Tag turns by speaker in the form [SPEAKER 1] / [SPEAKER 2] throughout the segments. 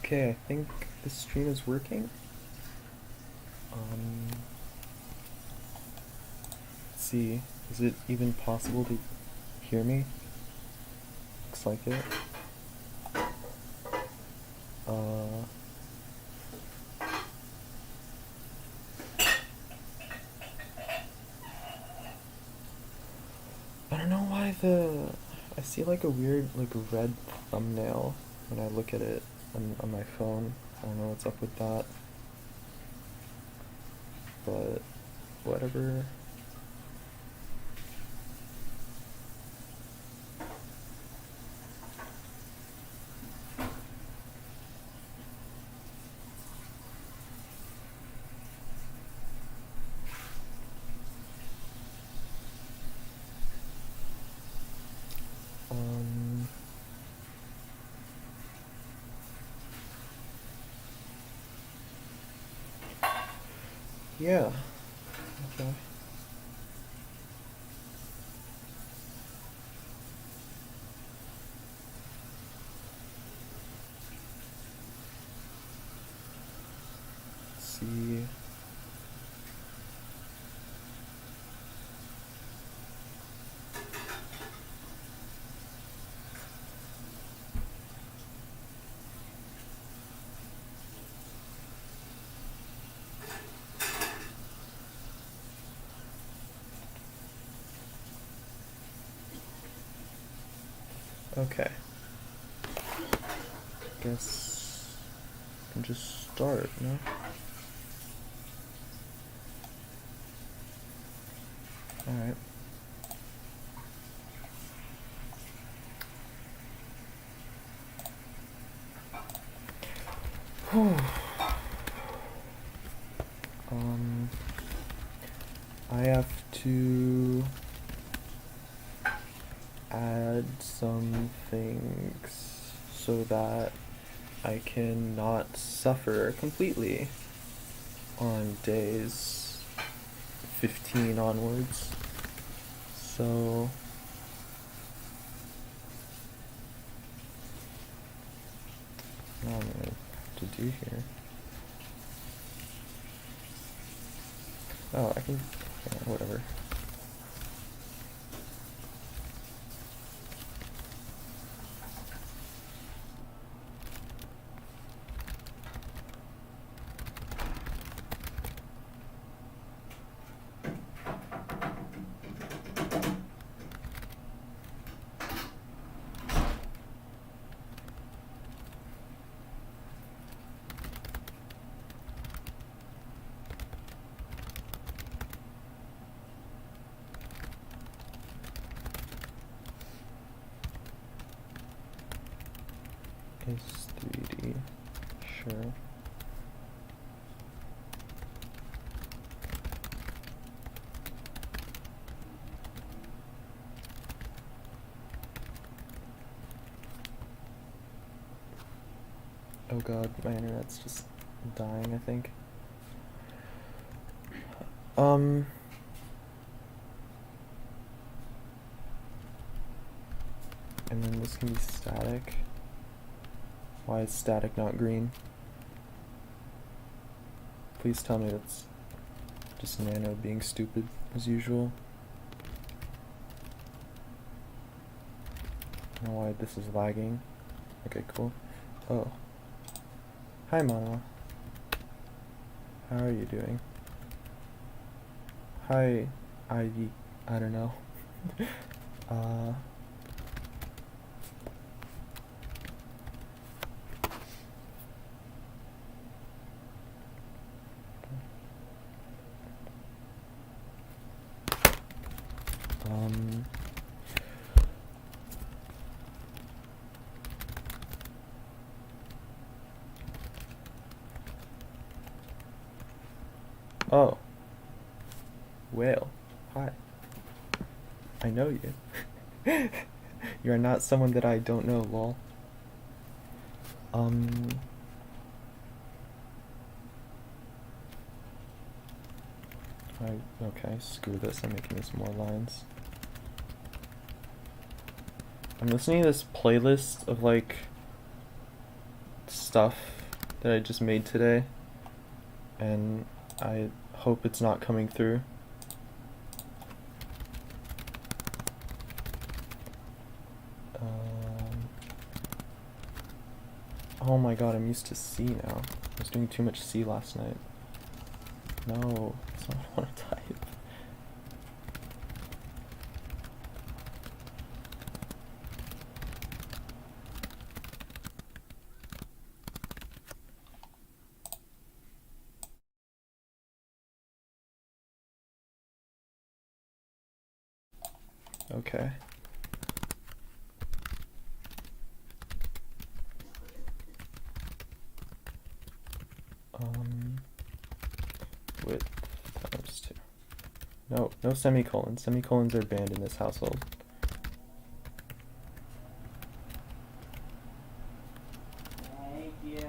[SPEAKER 1] Okay, I think the stream is working. Let's see. Is it even possible to hear me? Looks like it. I don't know why I see like a weird like red thumbnail when I look at it on my phone. I don't know what's up with that. But whatever. Yeah. Okay. Let's see. Okay. Guess I can just start, no? Alright. I have to add some things so that I can not suffer completely on days 15 onwards. So now I'm gonna have to do here. Oh, I can, yeah, whatever. Is 3D, sure. Oh god, my internet's just dying, I think. And then this can be static. Why is static not green? Please tell me that's just Nano being stupid as usual. I don't know why this is lagging. Okay, cool. Oh. Hi, Mana. How are you doing? Hi, Ivy. I don't know. Oh. Whale. Hi. I know you. You are not someone that I don't know, lol. Okay, screw this, I'm making this more lines. I'm listening to this playlist of like stuff that I just made today, and I hope it's not coming through. Oh my god, I'm used to C now. I was doing too much C last night. No, that's not what I want to type. Okay. Width times 2. No, no semicolons. Semicolons are banned in this household.
[SPEAKER 2] Thank you.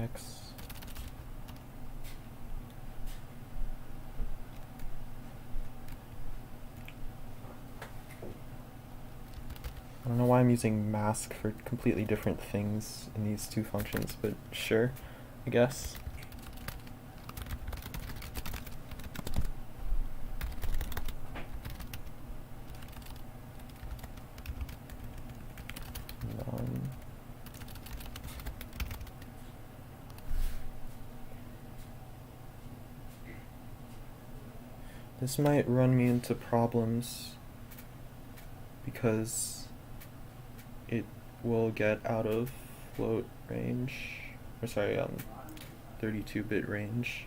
[SPEAKER 1] X. I don't know why I'm using mask for completely different things in these two functions, but sure, I guess. None. This might run me into problems because it will get out of float range, or sorry, 32-bit range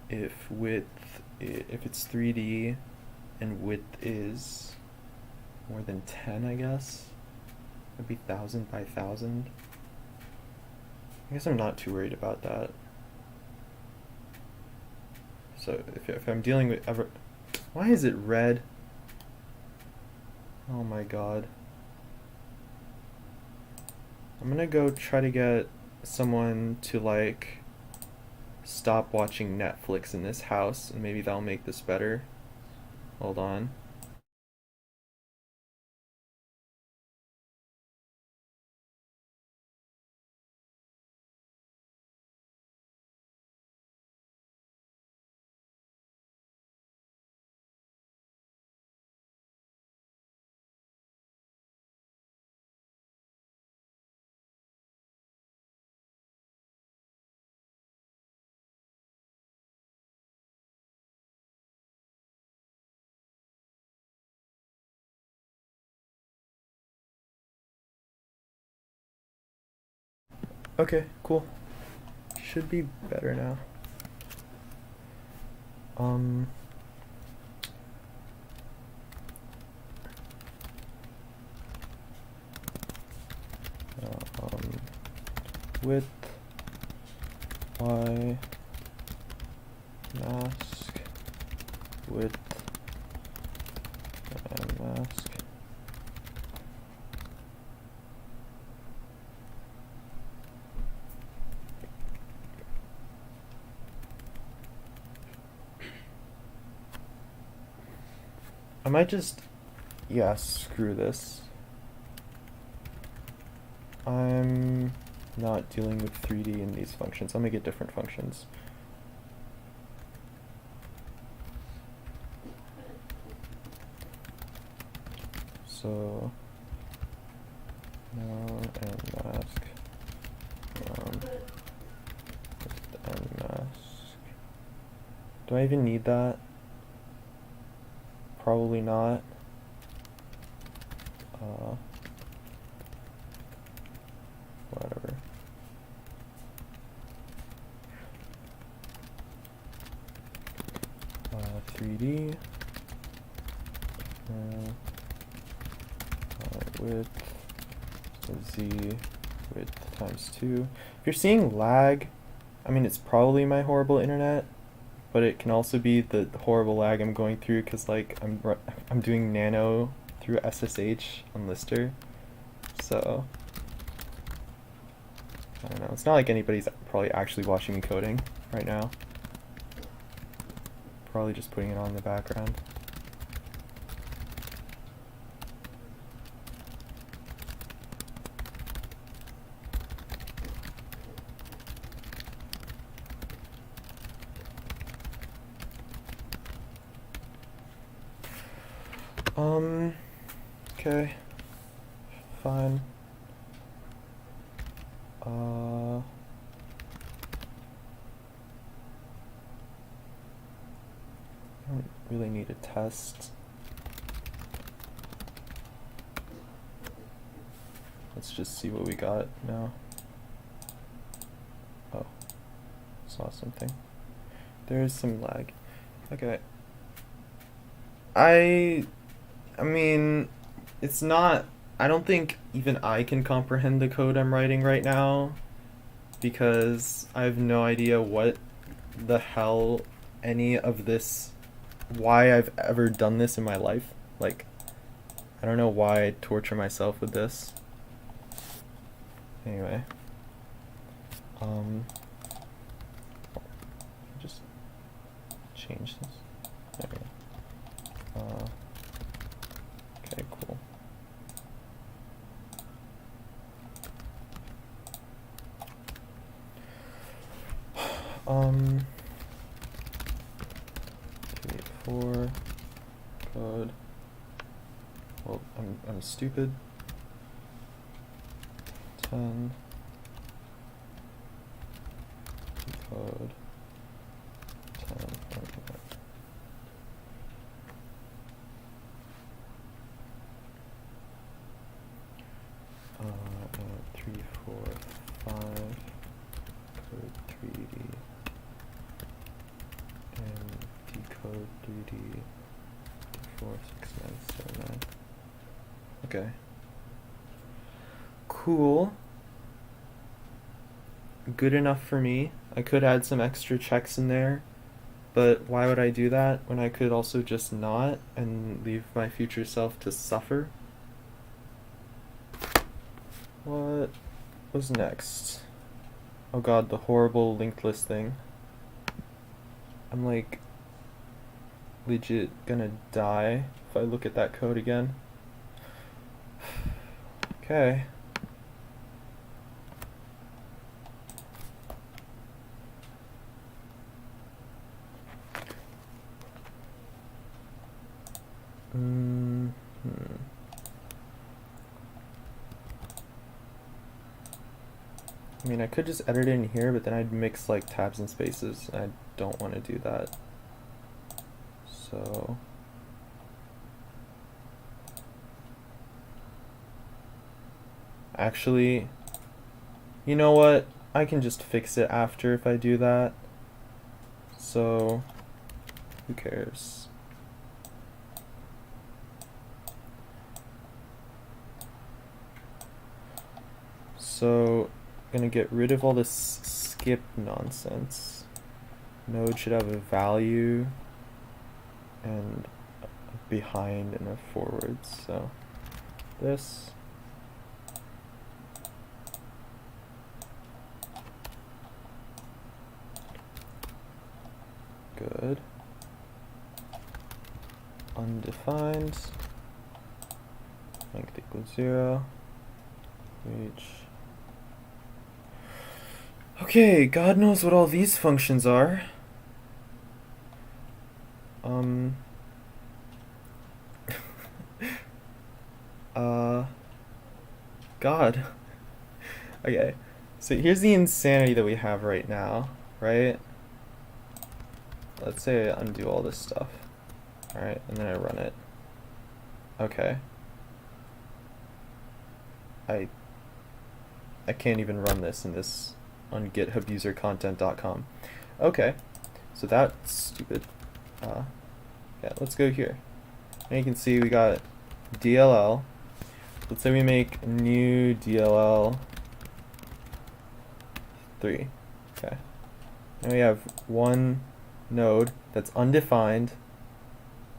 [SPEAKER 1] if it's 3D and width is more than 10, I guess. It'd be 1000 by 1000. I guess I'm not too worried about that. So if I'm dealing with why is it red? Oh my god. I'm gonna go try to get someone to like stop watching Netflix in this house, and maybe that'll make this better. Hold on. Okay, cool. Should be better now. Width y mask width and mask. I might just, yeah, screw this. I'm not dealing with 3D in these functions. I'll make it different functions. So now and mask and mask. Do I even need that? Probably not. Whatever. Uh, 3D. Width. So Z width times 2. If you're seeing lag, I mean, it's probably my horrible internet, but it can also be the horrible lag I'm going through because like I'm doing nano through SSH on Lister, so I don't know. It's not like anybody's probably actually watching me coding right now. Probably just putting it on in the background. Okay. Fine. I don't really need a test. Let's just see what we got now. Oh, saw something. There's some lag. Okay. I mean, it's not, I don't think even I can comprehend the code I'm writing right now, because I have no idea what the hell any of this, why I've ever done this in my life. Like, I don't know why I torture myself with this. Anyway. Just change this. There we go. Okay, cool. Three, four, code. Well, I'm stupid. 10. Code. 10. Okay. 3, 4, 5. Code 3D. And decode 3D. 4, 6, 9, 7, 9. Okay. Cool. Good enough for me. I could add some extra checks in there, but why would I do that when I could also just not and leave my future self to suffer? What was next? Oh god, the horrible linked list thing. I'm like legit gonna die if I look at that code again. Okay. I mean, I could just edit it in here, but then I'd mix like tabs and spaces. I don't want to do that. So actually, you know what? I can just fix it after if I do that. So who cares? So I'm gonna get rid of all this skip nonsense. Node should have a value and a behind and a forward. So this. Good. Undefined. Length equals 0. Reach. Okay, God knows what all these functions are. God. Okay, so here's the insanity that we have right now, right? Let's say I undo all this stuff. Alright, and then I run it. Okay. I can't even run this in this on githubusercontent.com. Okay, so that's stupid. Yeah, let's go here. And you can see we got DLL. Let's say we make new DLL 3. Okay. Now we have one node that's undefined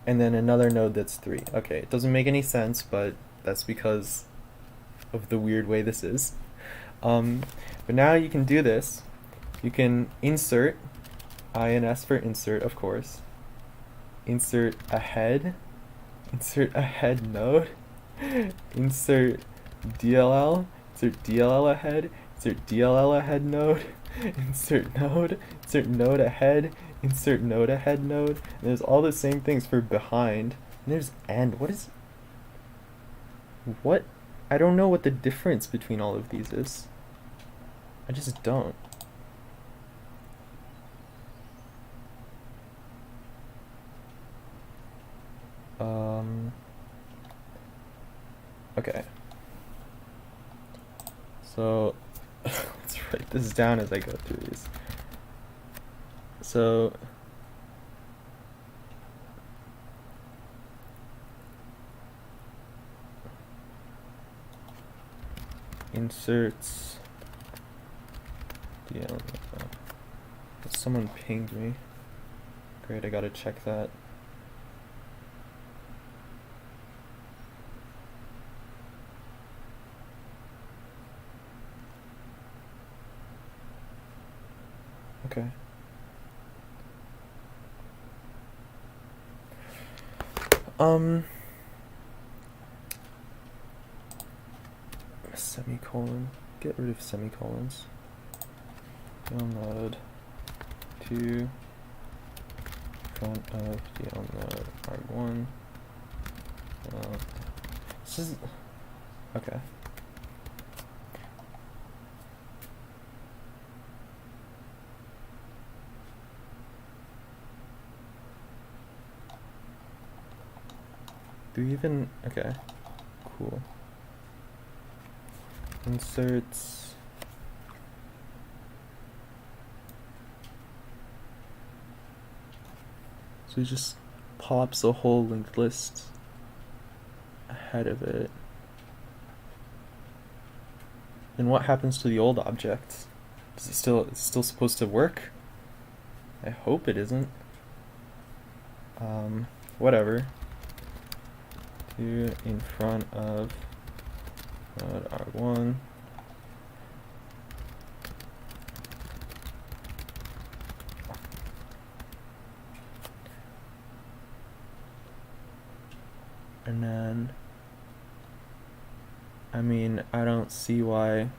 [SPEAKER 1] and then another node that's 3. Okay, it doesn't make any sense, but that's because of the weird way this is. But now you can do this. You can insert, INS for insert, of course. Insert a head node. Insert DLL, insert DLL ahead, insert DLL ahead node, insert node ahead, insert node ahead node. And there's all the same things for behind. And there's and. What? I don't know what the difference between all of these is. I just don't. Okay. So, let's write this down as I go through these. So, inserts. Yeah, someone pinged me. Great, I gotta check that. Okay. Semicolon. Get rid of semicolons. Download to front of download arg1. This is okay. Do we even okay? Cool. Inserts. So he just pops a whole linked list ahead of it. And what happens to the old object? Is it still supposed to work? I hope it isn't. Whatever. To in front of node arg1. And then, I mean, I don't see why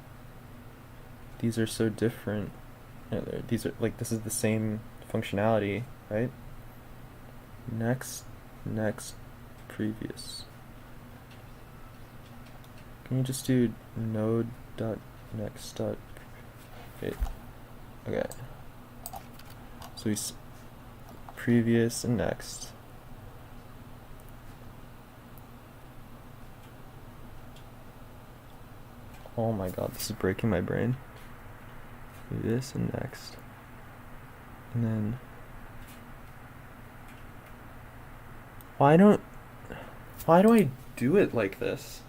[SPEAKER 1] these are so different. These are like, this is the same functionality, right? Next, previous. Can you just do node.next. Okay. So we previous and next. Oh my god, this is breaking my brain. This and next. And then why do I do it like this?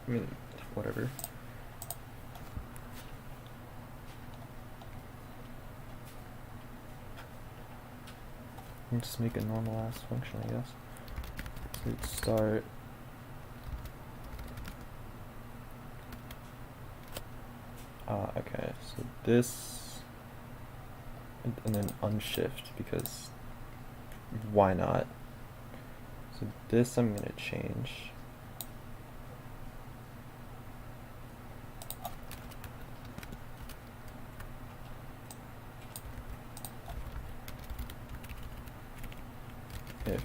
[SPEAKER 1] I mean, whatever. I'll just make a normal ass function, I guess. So let's start. Okay, so this, and then unshift, because why not? So this I'm gonna change. If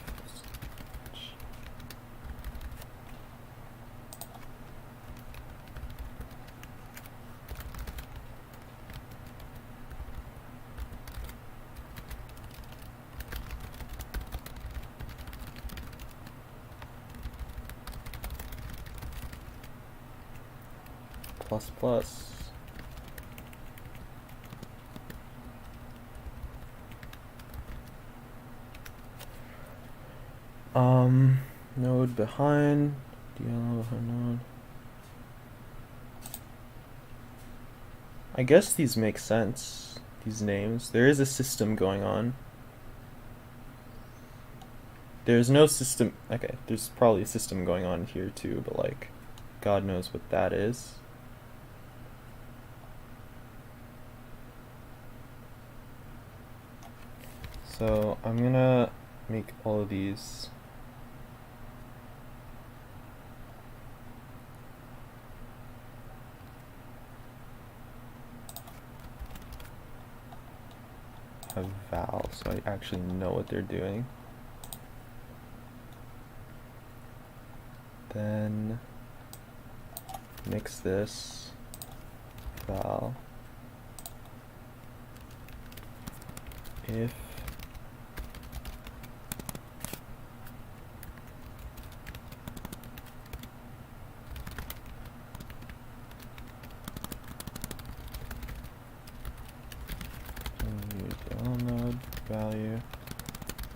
[SPEAKER 1] plus plus. Node behind, DLL behind node. I guess these make sense, these names. There is a system going on. There's no system, okay, there's probably a system going on here too, but like, God knows what that is. So I'm gonna make all of these have val, so I actually know what they're doing. Then mix this val if node value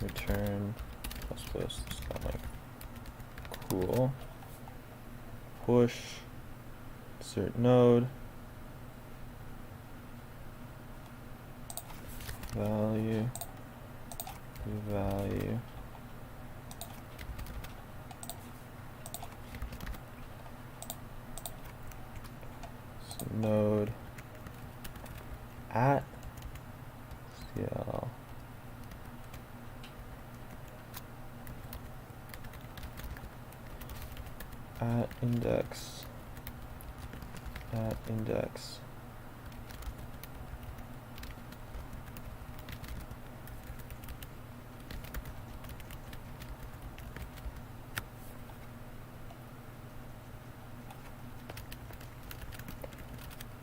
[SPEAKER 1] return plus plus. Just got like cool push insert node value so node at CL at index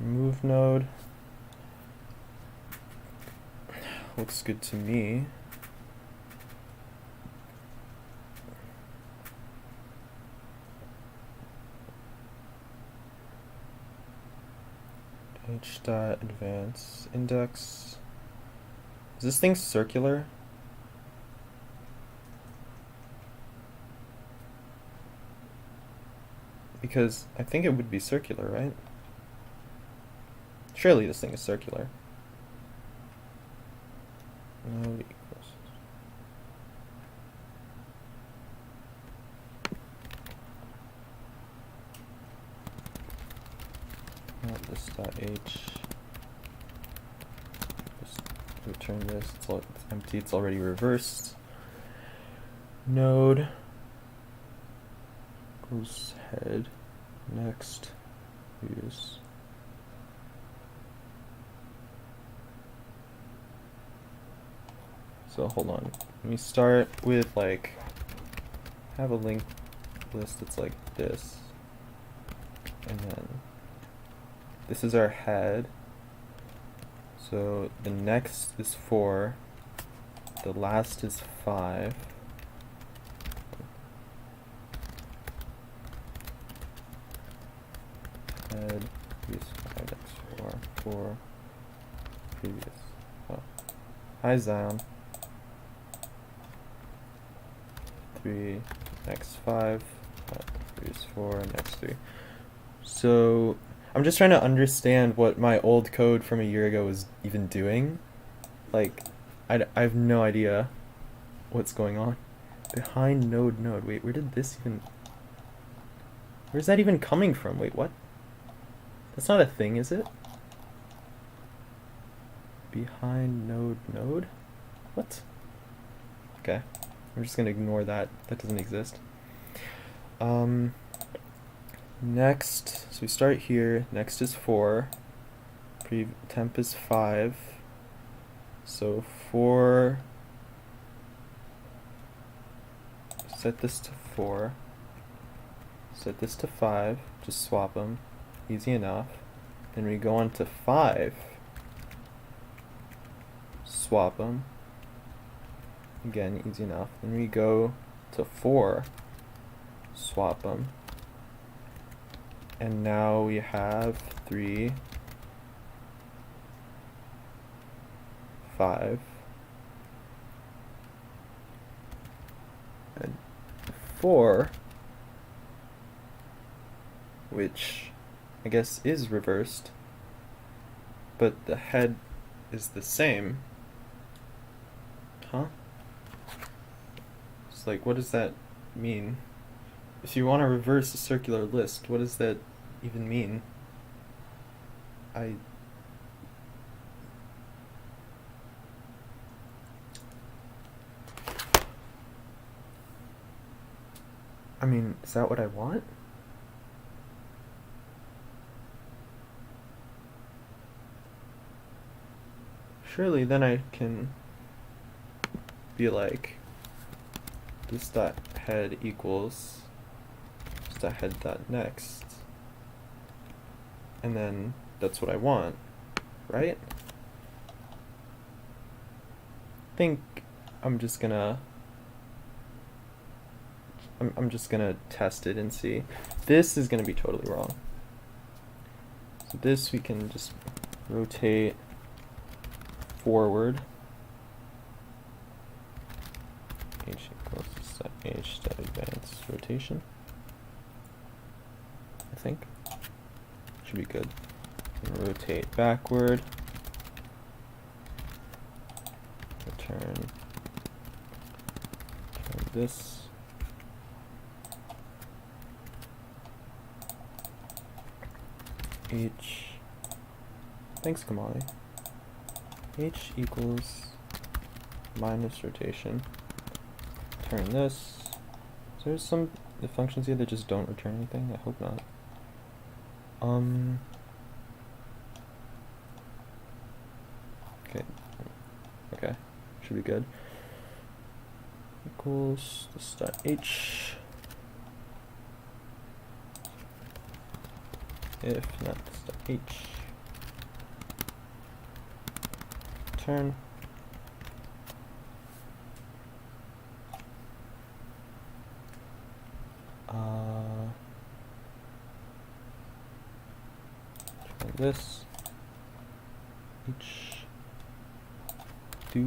[SPEAKER 1] remove node looks good to me. H dot advance index. Is this thing circular? Because I think it would be circular, right? Surely this thing is circular. Node equals. Not this dot h. Just return this. It's empty. It's already reversed. Node goes head. Next use. So hold on. Let me start with like have a linked list that's like this, and then this is our head. So the next is 4, the last is 5. Head previous 5, next 4, 4 previous. Oh. Hi Zion. 3, next 5, previous 4, next 3. So I'm just trying to understand what my old code from a year ago was even doing. Like, I have no idea what's going on. Behind node. Wait, where did this even... Where's that even coming from? Wait, what? That's not a thing, is it? Behind node? What? Okay. I'm just gonna ignore that. That doesn't exist. Next, so we start here. Next is 4. Temp is 5. So 4. Set this to 4. Set this to 5. Just swap them. Easy enough. Then we go on to 5. Swap them. Again, easy enough. Then we go to 4. Swap them. And now we have 3, 5, and 4, which I guess is reversed, but the head is the same. Huh? It's like, what does that mean? If you want to reverse a circular list, what does that even mean? I mean, is that what I want? Surely then I can be like, this dot head equals have to head that next. And then that's what I want, right? I think I'm just gonna test it and see. This is gonna be totally wrong. So this we can just rotate forward. H equals set H to advance rotation. I think. Should be good. And rotate backward. Return this. H. Thanks, Kamali. H equals minus rotation. Turn this. So there's some the functions here that just don't return anything. I hope not. Okay. Okay. Should be good. Equals this dot H. If not this dot H. Turn. Try this. H. Do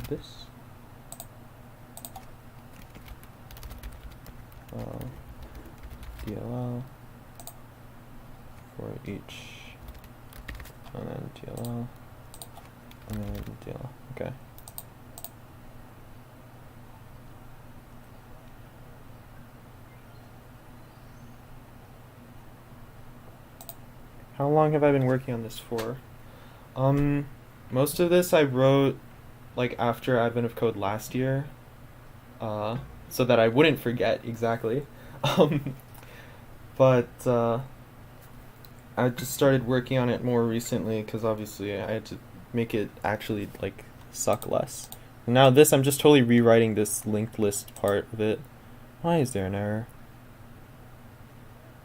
[SPEAKER 1] this. DLL for each, and then DLL, and then DLL. Okay. How long have I been working on this for? Most of this I wrote like after Advent of Code last year, so that I wouldn't forget exactly. But I just started working on it more recently because obviously I had to make it actually like suck less. And now this, I'm just totally rewriting this linked list part of it. Why is there an error?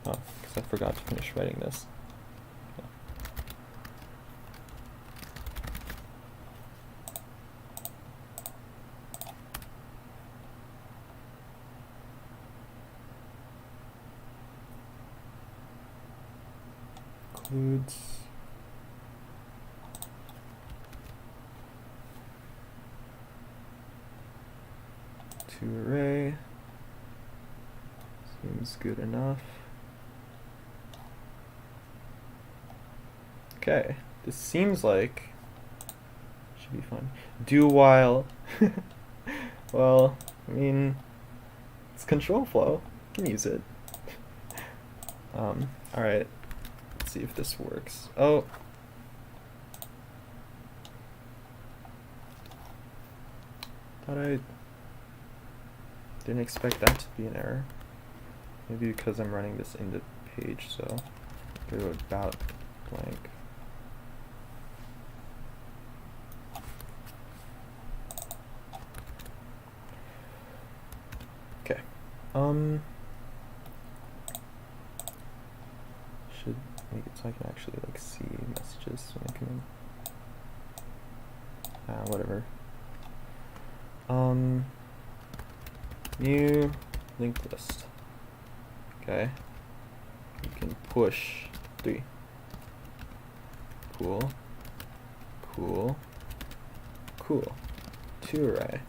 [SPEAKER 1] Oh, because I forgot to finish writing this. Includes to array. Seems good enough. Okay, this seems like should be fun. Do while. Well, I mean, it's control flow. You can use it. All right. See if this works. Oh. Thought I didn't expect that to be an error. Maybe because I'm running this in the page, so I wrote about blank. Okay. Should make it so I can actually like see messages when they come in. Whatever. New linked list. Okay. You can push 3. Cool. Cool. Cool. To array.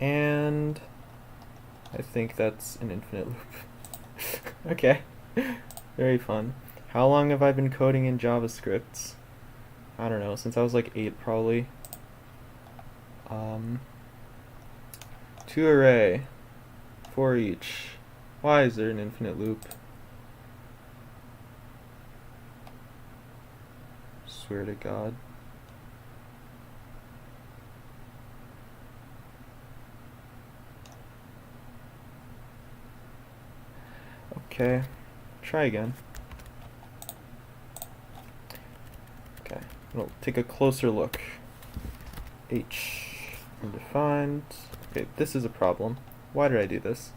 [SPEAKER 1] And I think that's an infinite loop. Okay. Very fun. How long have I been coding in JavaScript? I don't know, since I was like 8 probably. To array. For each. Why is there an infinite loop? Swear to God. Okay, try again. Okay, we'll take a closer look. H undefined, Okay, this is a problem. Why did I do this?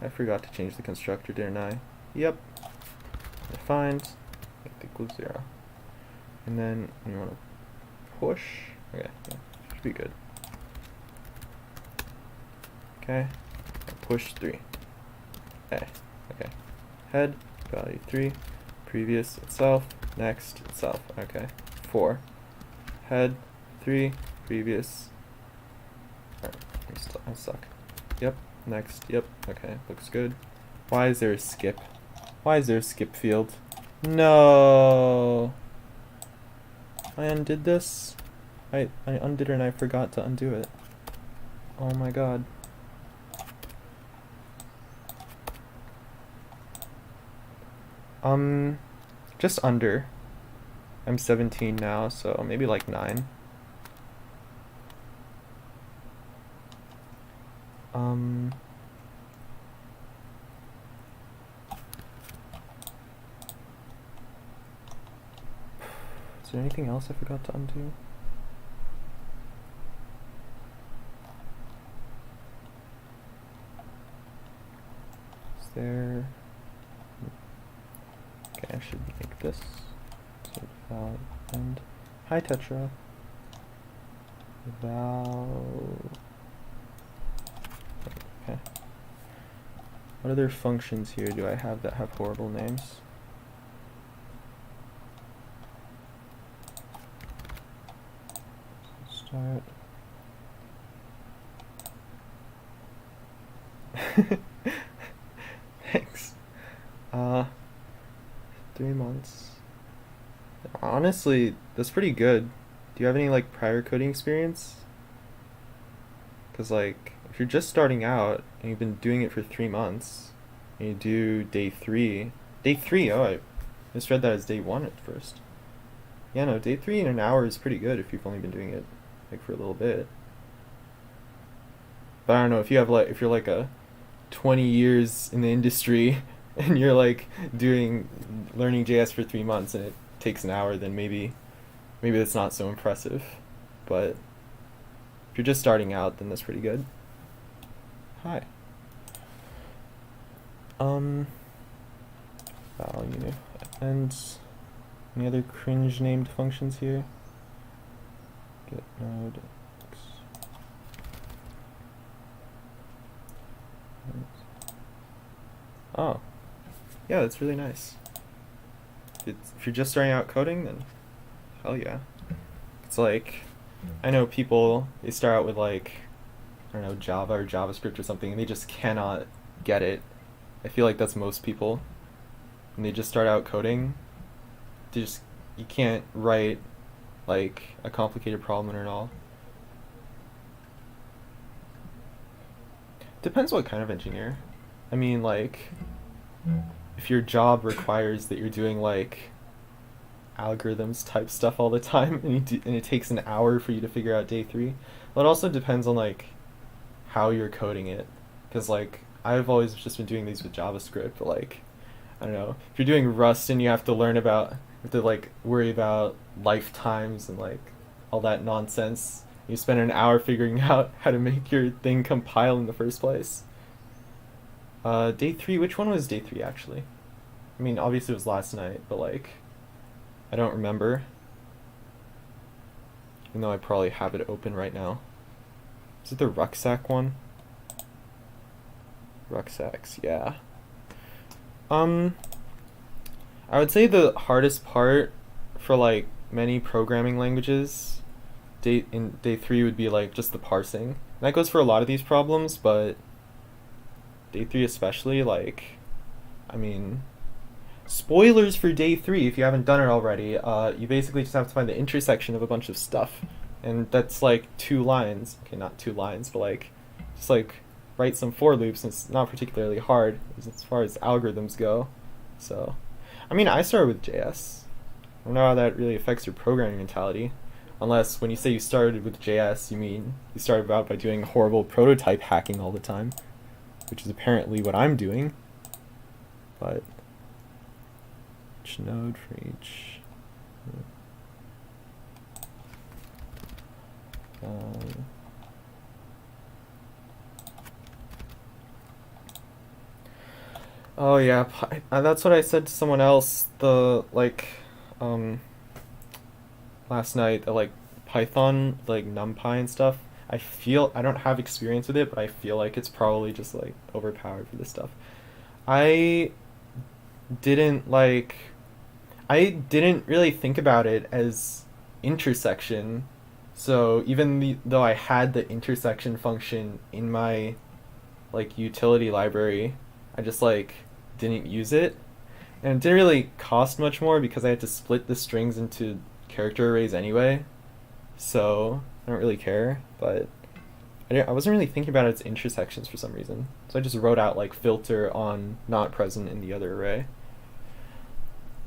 [SPEAKER 1] I forgot to change the constructor, didn't I? Yep. Defined, equals 0. And then you want to push. Okay, yeah, should be good. Okay, push 3. Okay, okay. Head, value 3. Previous itself, next itself. Okay, 4. Head, 3. Previous. Alright, I'm stuck. Yep, next, yep, okay, looks good. Why is there a skip? Why is there a skip field? No! I undid this? I undid it and I forgot to undo it. Oh my god. Just under. I'm 17 now, so maybe like 9. Is there anything else I forgot to undo? Is there... Okay, I should make this. So val and... Hi Tetra. Val... Okay. What other functions here do I have that have horrible names? Start. Thanks. 3 months. Honestly, that's pretty good. Do you have any like prior coding experience? Because like, if you're just starting out and you've been doing it for 3 months, and you do day 3, oh, I misread that as day 1 at first. Yeah, no, day 3 in an hour is pretty good if you've only been doing it like for a little bit. But I don't know, if you have like, if you're like a 20 years in the industry and you're like learning JS for 3 months and it takes an hour, then maybe that's not so impressive. But if you're just starting out, then that's pretty good. Hi. Value. And any other cringe named functions here? Get node x. Oh. Yeah, that's really nice. If you're just starting out coding, then hell yeah. It's like, I know people, they start out with like, I don't know, Java or JavaScript or something, and they just cannot get it. I feel like that's most people. When they just start out coding, you can't write like a complicated problem at all. Depends what kind of engineer. I mean, like, if your job requires that you're doing like algorithms type stuff all the time, and it takes an hour for you to figure out day 3. Well, it also depends on like how you're coding it, because like I've always just been doing these with JavaScript, but like, I don't know, if you're doing Rust and you have to like worry about lifetimes and like all that nonsense, you spend an hour figuring out how to make your thing compile in the first place. Day 3, which one was day 3 actually? I mean, obviously it was last night, but like, I don't remember. Even though I probably have it open right now. Is it the rucksack one? Rucksacks, yeah. I would say the hardest part for like many programming languages in day 3 would be like just the parsing. And that goes for a lot of these problems, but day 3 especially, like, I mean, spoilers for day 3 if you haven't done it already. You basically just have to find the intersection of a bunch of stuff, and that's like 2 lines. Okay, not 2 lines, but like just like write some for loops, and it's not particularly hard as far as algorithms go. So, I mean, I started with JS. I don't know how that really affects your programming mentality, unless when you say you started with JS, you mean you started out by doing horrible prototype hacking all the time, which is apparently what I'm doing. But each node for each. Oh yeah, that's what I said to someone else. The like, um, last night. The like Python, like NumPy and stuff. I don't have experience with it, but I feel like it's probably just like overpowered for this stuff. I didn't like. I didn't really think about it as intersection. So though I had the intersection function in my like utility library, I just like didn't use it. And it didn't really cost much more because I had to split the strings into character arrays anyway. So I don't really care, but I wasn't really thinking about its intersections for some reason. So I just wrote out like filter on not present in the other array.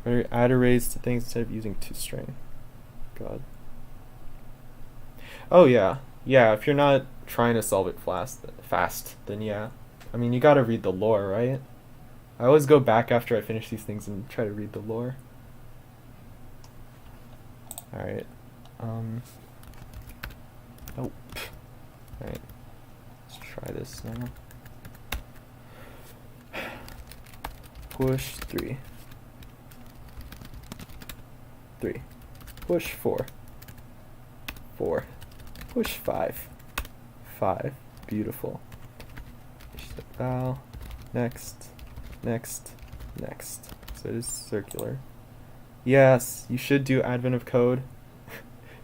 [SPEAKER 1] Or add arrays to things instead of using toString. God. Oh yeah. Yeah, if you're not trying to solve it fast, then yeah. I mean, you gotta read the lore, right? I always go back after I finish these things and try to read the lore. Alright. Oh. Alright. Let's try this now. Push 3. 3. Push 4. 4. Push 5. 5. Beautiful. Push the val. Next. Next. Next. So it is circular. Yes, you should do advent of code.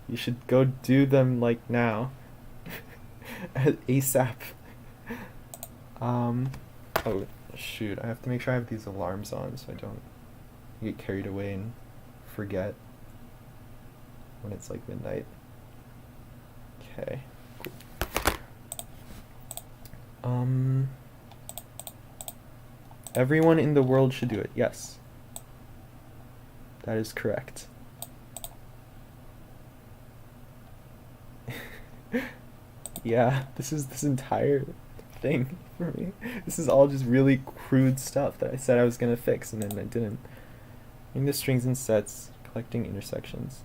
[SPEAKER 1] You should go do them like now. ASAP. Oh shoot, I have to make sure I have these alarms on so I don't get carried away and forget when it's like midnight. Okay, cool. Everyone in the world should do it. Yes. That is correct. Yeah, this is this entire thing for me. This is all just really crude stuff that I said I was gonna fix and then I didn't. Using the strings and sets, collecting intersections.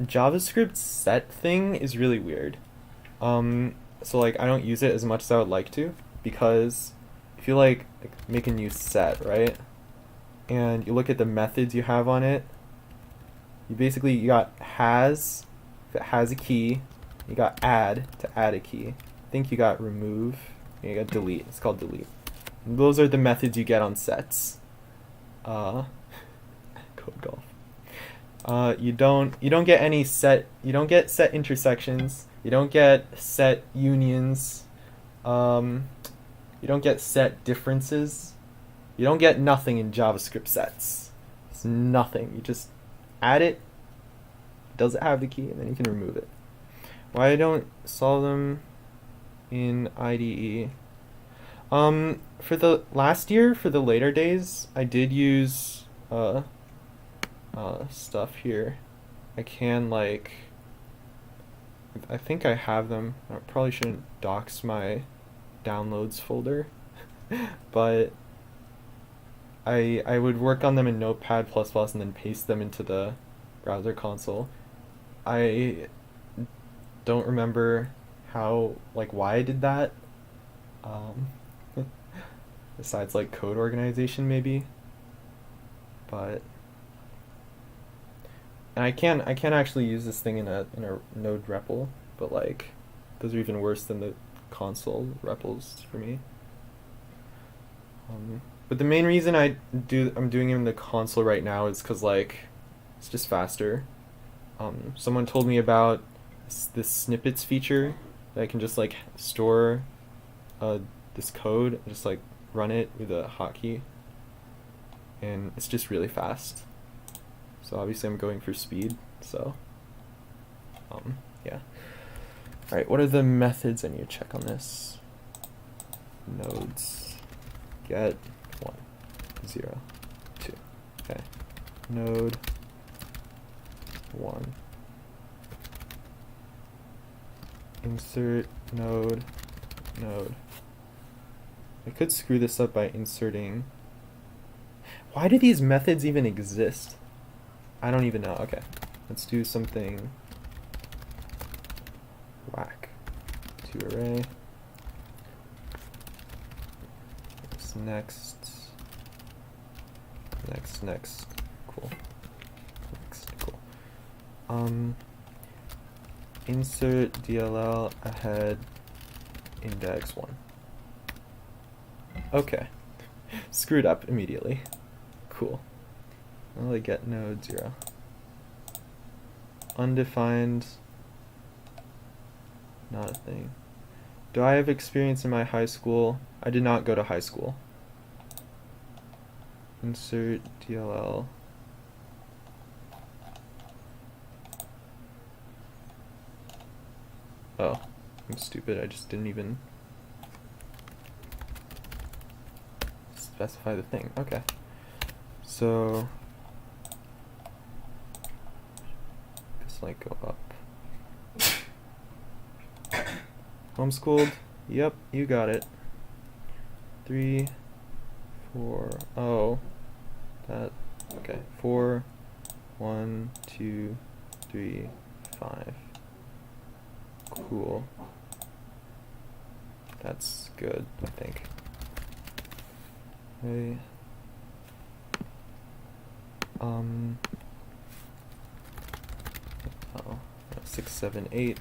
[SPEAKER 1] JavaScript set thing is really weird. So like I don't use it as much as I would like to because if you like make a new set, right? And you look at the methods you have on it, you got has, if it has a key, you got add to add a key. I think you got remove, and you got delete. It's called delete. And those are the methods you get on sets. Code golf. You don't get any set. You don't get set intersections. You don't get set unions. You don't get set differences. You don't get nothing in JavaScript sets. It's nothing. You just add it. Does it have the key, and then you can remove it. Why I don't solve them in IDE? For the last year, for the later days, I did use stuff here. I can like. I think I have them. I probably shouldn't dox my downloads folder, but I would work on them in Notepad++ and then paste them into the browser console. I don't remember why I did that. Besides like code organization maybe. But and I can actually use this thing in a node REPL, but like those are even worse than the console REPLs for me. But the main reason I'm doing it in the console right now is because like it's just faster. Someone told me about this snippets feature that I can just like store this code and just like run it with a hotkey, and it's just really fast. So obviously I'm going for speed. So yeah. All right, what are the methods I need to check on this? Nodes. Get 1, 0, 2. Okay. Node 1. Insert node. I could screw this up by inserting. Why do these methods even exist? I don't even know. Okay. Let's do something whack. To array. Next. next. Cool. Next, cool. Insert DLL ahead index 1. Okay. Screwed up immediately. Cool. Well, I get node 0. Undefined. Not a thing. Do I have experience in my high school? I did not go to high school. Insert DLL. Oh, I'm stupid. I just didn't even specify the thing. Okay. So this light go up. Homeschooled? Yep, you got it. 3, 4, oh. That, okay. 4, 1, 2, 3, 5. Cool. That's good, I think. Okay. 6, 7, 8.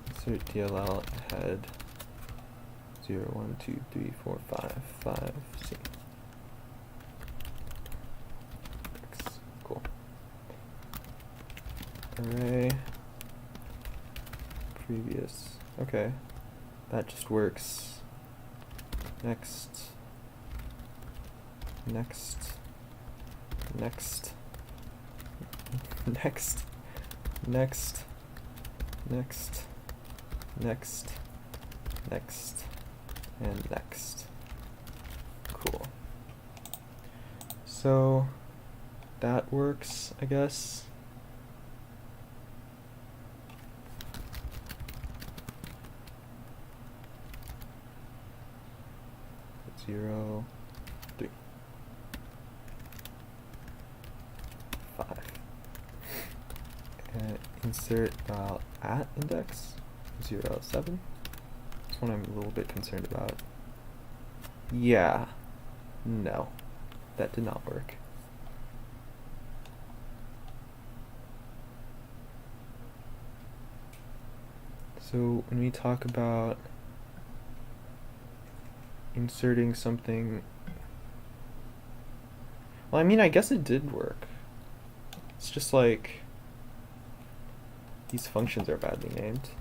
[SPEAKER 1] Insert DLL ahead 0, 1, 2, 3, 4, 5, 5, C. X. Cool. Array. Previous. Okay. That just works. Next. Next. Next. Next. Next. Next. Next. Next. And next. Cool. So that works, I guess. Zero, 3, 5. And insert at index 0, 7. This one I'm a little bit concerned about. Yeah. No. That did not work. So when we talk about inserting something, well, I mean, I guess it did work. It's just like these functions are badly named.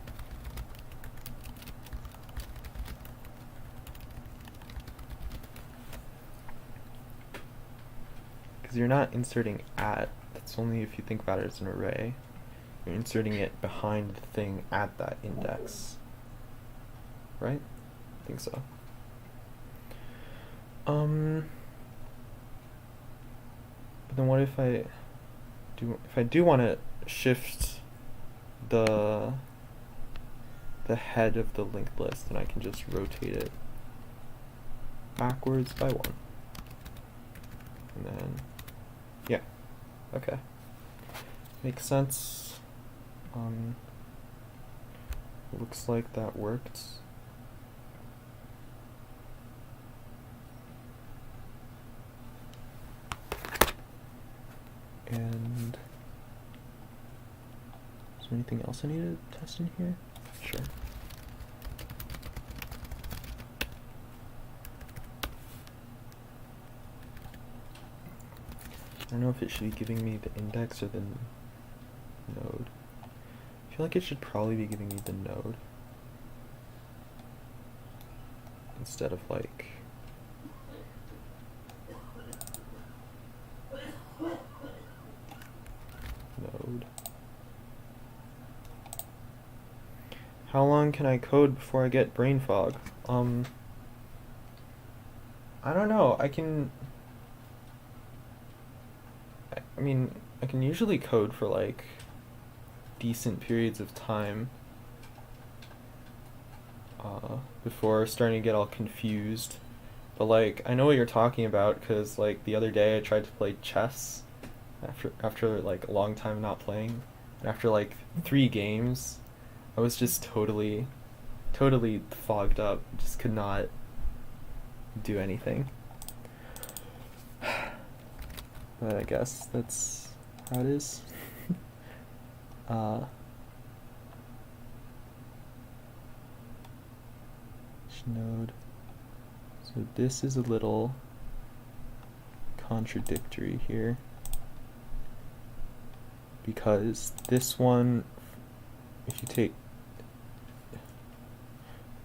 [SPEAKER 1] Because you're not inserting at, that's only if you think about it as an array. You're inserting it behind the thing at that index. Right? I think so. But then what if I do want to shift the head of the linked list, then I can just rotate it backwards by 1. And then, yeah, okay. Makes sense. Looks like that worked. And is there anything else I need to test in here? Sure. I don't know if it should be giving me the index or the node. I feel like it should probably be giving me the node instead of like node. How long can I code before I get brain fog? I don't know. I mean, I can usually code for like decent periods of time before starting to get all confused. But like, I know what you're talking about, because like the other day I tried to play chess after like a long time not playing, and after like 3 games I was just totally fogged up, just could not do anything. but I guess that's how it is. Each node. So this is a little contradictory here, because this one, if you take,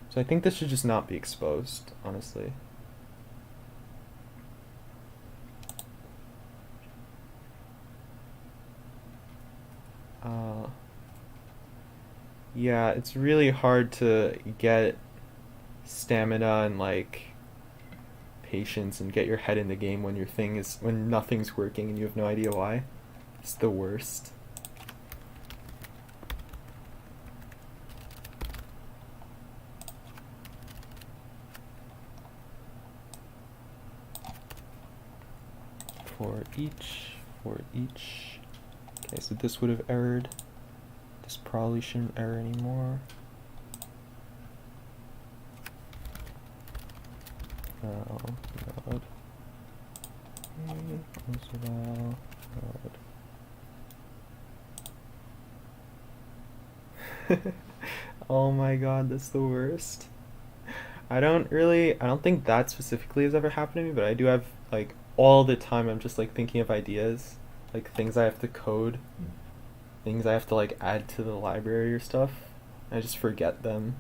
[SPEAKER 1] so I think this should just not be exposed, honestly. Yeah, it's really hard to get stamina and like patience and get your head in the game when when nothing's working and you have no idea why. It's the worst. For each. Okay, so this would have errored. This probably shouldn't error anymore. Node. Node. Oh my god, that's the worst. I don't think that specifically has ever happened to me, but I do have, like, all the time I'm just like thinking of ideas, like things I have to code, things I have to like add to the library or stuff. I just forget them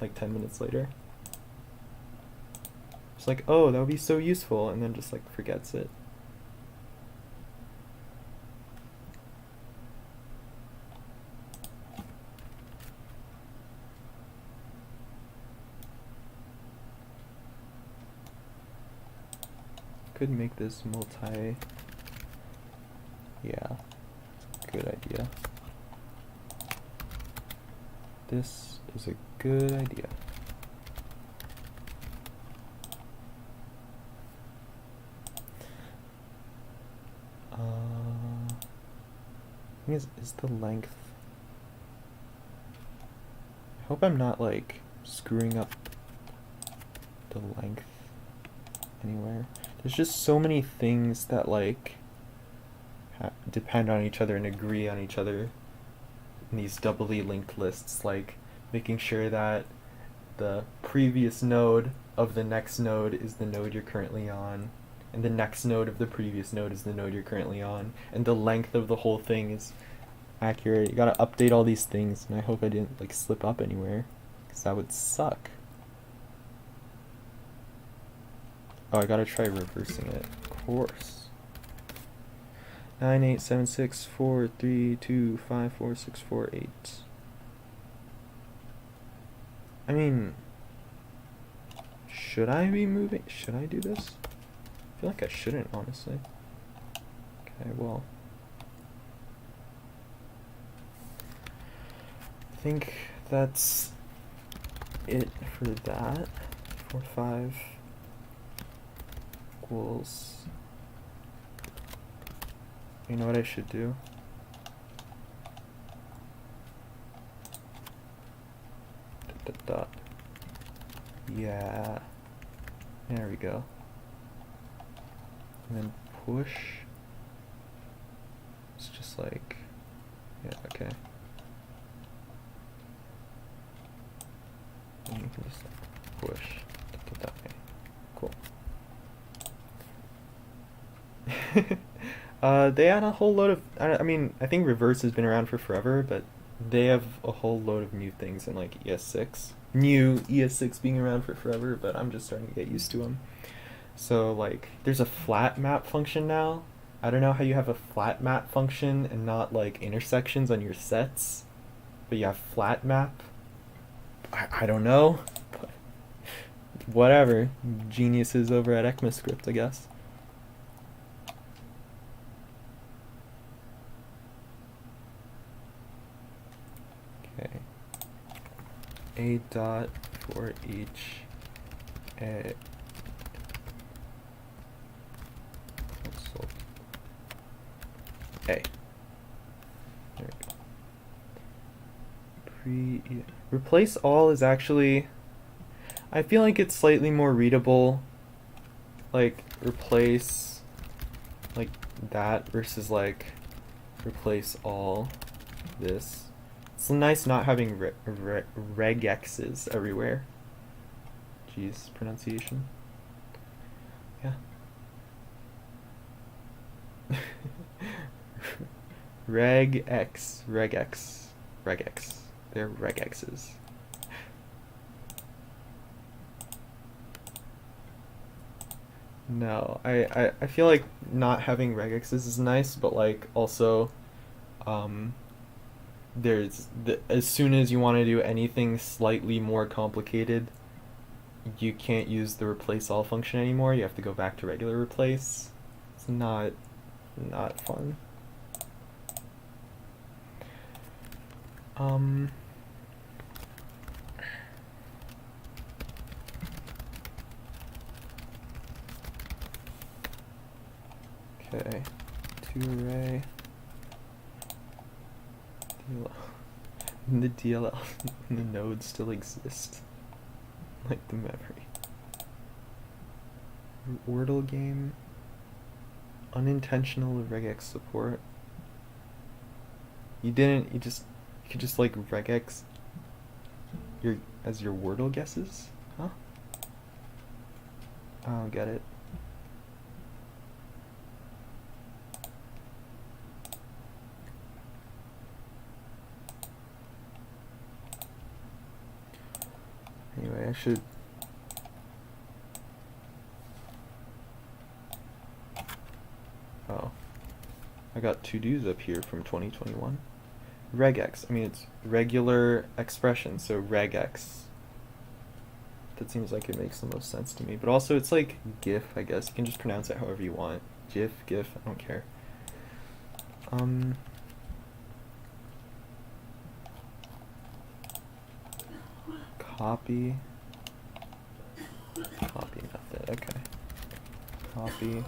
[SPEAKER 1] like 10 minutes later. It's like, oh, that would be so useful, and then just like forgets it. Could make this multi. Yeah, it's a good idea. This is a good idea. I think is the length. I hope I'm not like screwing up the length anywhere. There's just so many things that like depend on each other and agree on each other in these doubly linked lists, like making sure that the previous node of the next node is the node you're currently on, and the next node of the previous node is the node you're currently on, and the length of the whole thing is accurate. You gotta update all these things, and I hope I didn't like slip up anywhere, because that would suck. Oh, I gotta try reversing it, of course. 9, 8, 7, 6, 4, 3, 2, 5, 4, 6, 4, 8. I mean, should I be moving? Should I do this? I feel like I shouldn't, honestly. Okay, well. I think that's it for that. 4, 5 equals. You know what I should do? Dot. Yeah. There we go. And then push. It's just like, yeah, okay. And you can just like push. Okay. Cool. They add a whole load of, I mean, I think reverse has been around for forever, but they have a whole load of new things in like ES6. New ES6 being around for forever, but I'm just starting to get used to them. So like, there's a flat map function now. I don't know how you have a flat map function and not like intersections on your sets, but you have flat map. I don't know, but whatever. Geniuses over at ECMAScript, I guess. Okay. A dot for each A. A. There we go. Replace all is actually, I feel like it's slightly more readable. Like replace, like that versus like replace all this. It's nice not having regexes everywhere. Jeez, pronunciation. Yeah. regex. They're regexes. No, I feel like not having regexes is nice, but like also, as soon as you want to do anything slightly more complicated, you can't use the replace all function anymore. You have to go back to regular replace. It's not fun. Okay, to array. The DLL and the nodes still exist. Like the memory. Wordle game. Unintentional regex support. You could just like regex as your Wordle guesses? Huh? I don't get it. Anyway, I should... Oh. I got to-dos up here from 2021. Regex. I mean, it's regular expression, so regex. That seems like it makes the most sense to me. But also, it's like GIF, I guess. You can just pronounce it however you want. GIF, GIF, I don't care. Copy method, okay. Copy,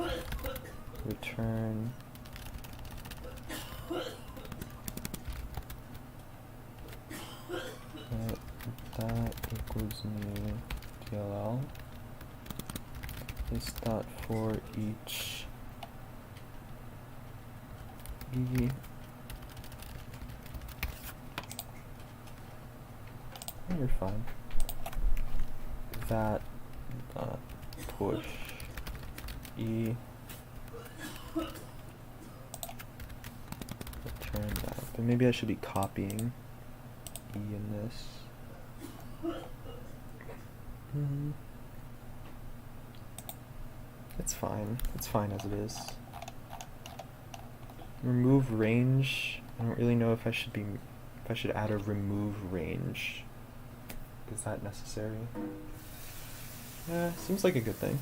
[SPEAKER 1] return, that equals new DLL. This dot for each E. Oh, you're fine. That dot push E. Return that. But maybe I should be copying E in this. It's fine. It's fine as it is. Remove range. I don't really know if I should add a remove range. Is that necessary? Yeah, seems like a good thing.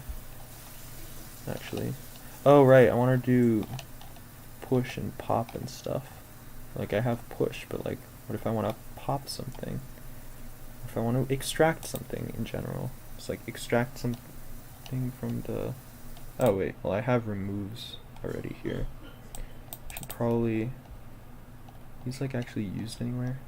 [SPEAKER 1] Actually. Oh right, I want to do push and pop and stuff. Like I have push, but like what if I want to pop something? If I want to extract something in general. Just like extract something from the... Oh wait, well I have removes already here. Should probably... These like actually used anywhere?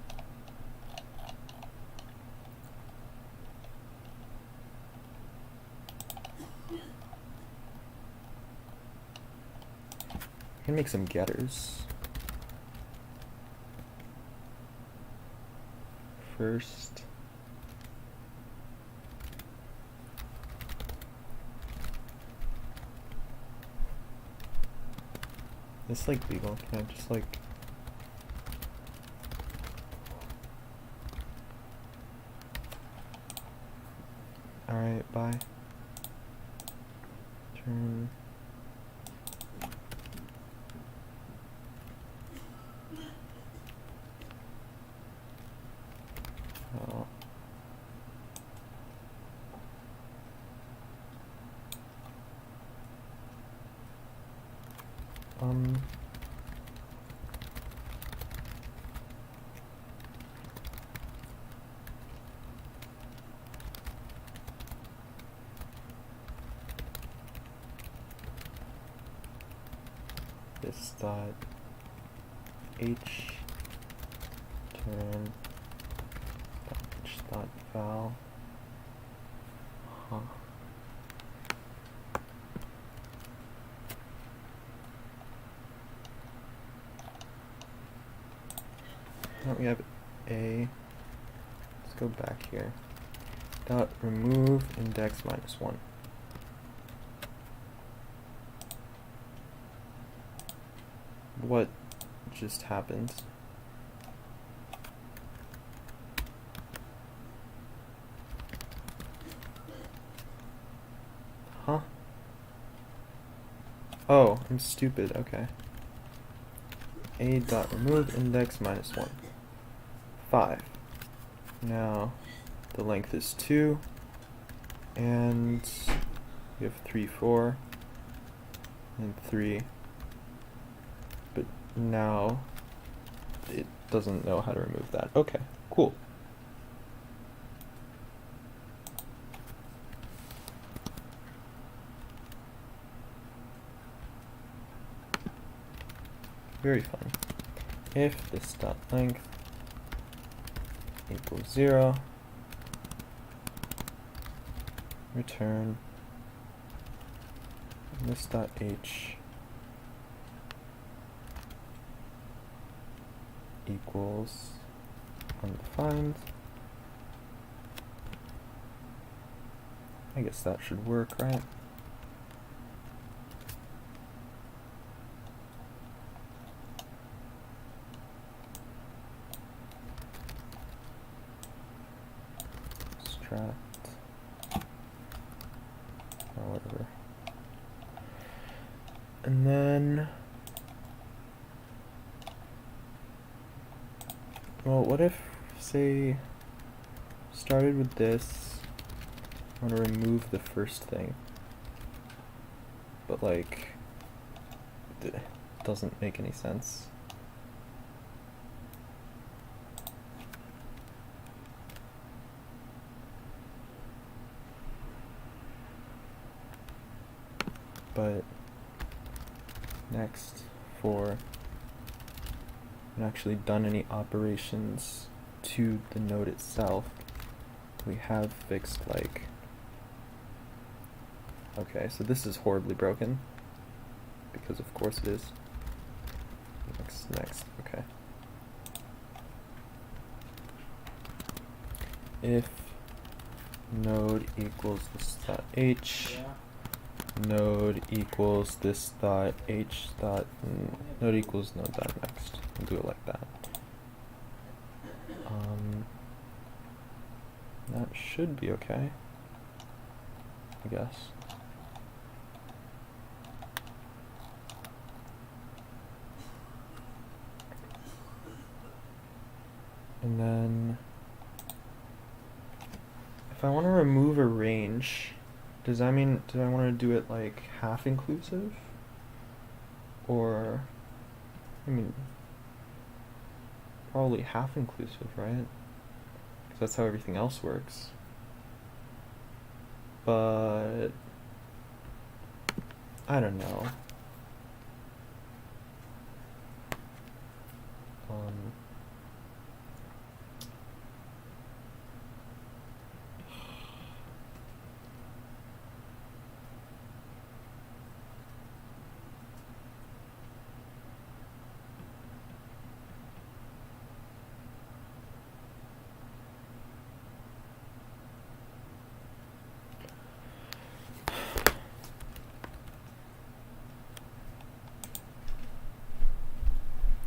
[SPEAKER 1] I can make some getters. First. It's like legal. Can I just like... Alright, bye. Turn. Oh. This dot h turn h dot val. Huh. Now we have a, let's go back here, dot remove index minus 1. What just happened? Huh? Oh, I'm stupid, okay. A dot remove index minus 1. 5. Now the length is 2, and we have 3, 4, and 3. But now it doesn't know how to remove that. Okay, cool. Very fun. If this dot length equals 0, return this dot h equals undefined. I guess that should work, right? Strat or whatever. And then, well, what if, say, started with this, I want to remove the first thing, but like, it doesn't make any sense. But next, for haven't actually done any operations to the node itself, we have fixed like, okay, so this is horribly broken, because of course it is. Next, okay. If node equals this dot h, node equals this dot h dot, node equals node dot next. We'll do it like that. That should be okay, I guess. And then, if I want to remove a range, does that mean, do I want to do it like half inclusive? Or, I mean, probably half inclusive, right? Because that's how everything else works. But, I don't know.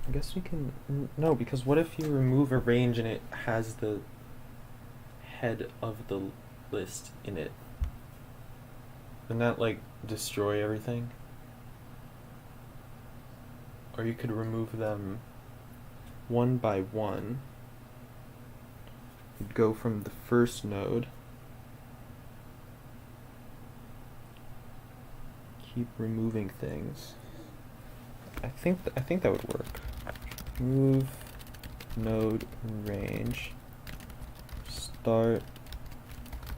[SPEAKER 1] I guess we can, no, because what if you remove a range and it has the head of the list in it? Wouldn't that like destroy everything? Or you could remove them one by one. You'd go from the first node, keep removing things. I think that would work. Move node range, start,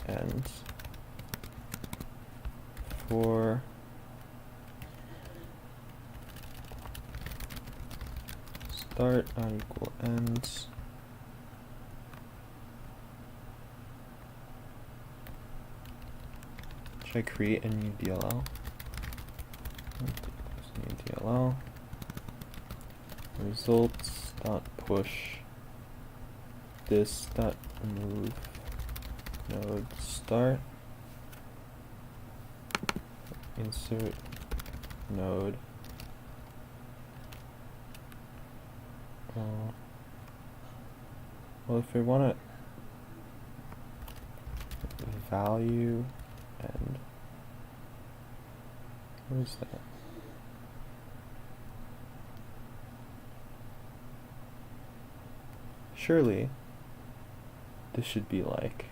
[SPEAKER 1] end, for start not equal end, should I create a new DLL? New DLL. Results dot push this dot move node start, insert node. Well, if we want to value and what is that? Surely this should be like,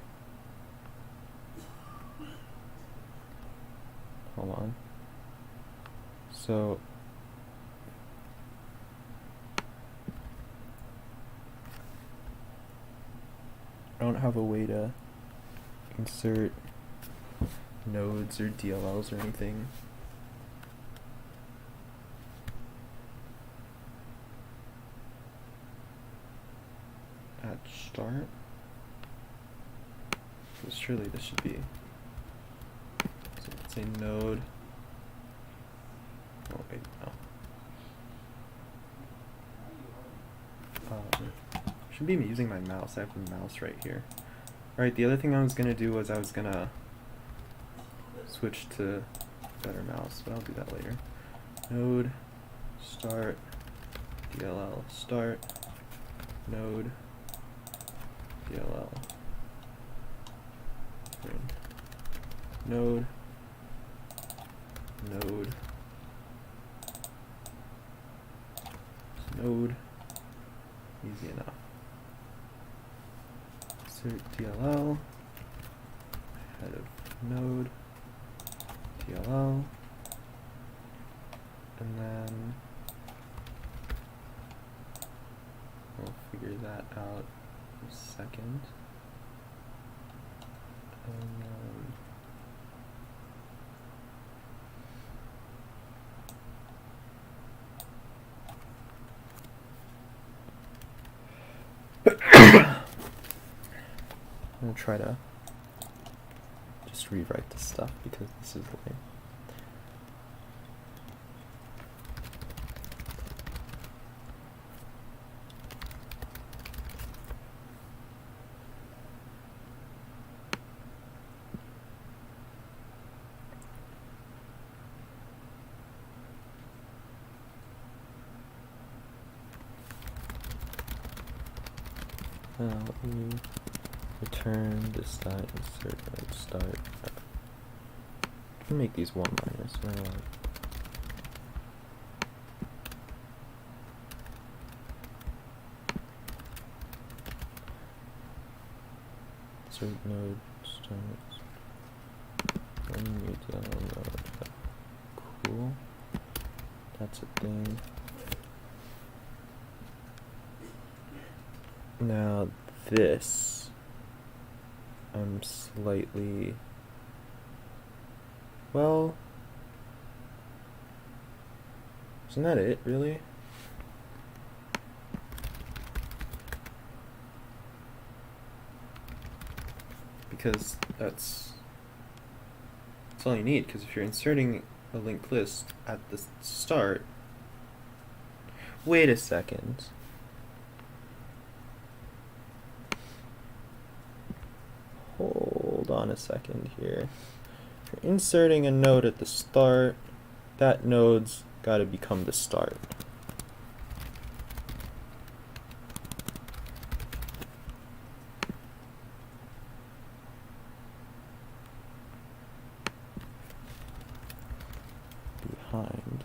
[SPEAKER 1] hold on. So I don't have a way to insert nodes or DLLs or anything. At start. So surely this should be. So let's say node. Oh wait, no. Should be using my mouse. I have the mouse right here. Alright, the other thing I was gonna do was I was gonna switch to better mouse, but I'll do that later. Node start DLL start node DLL node node node. Easy enough. Insert DLL head of node DLL, and then we'll figure that out in a second. I'm gonna try to just rewrite this stuff because this is lame. Let me return this dot insert node start. I can make these one-liners. Insert node start. Node. Cool. That's a thing. Now this, I'm slightly, well, isn't that it, really? Because that's all you need, because if you're inserting a linked list at the start, wait a second. Hold on a second here. If you're inserting a node at the start, that node's got to become the start. Behind.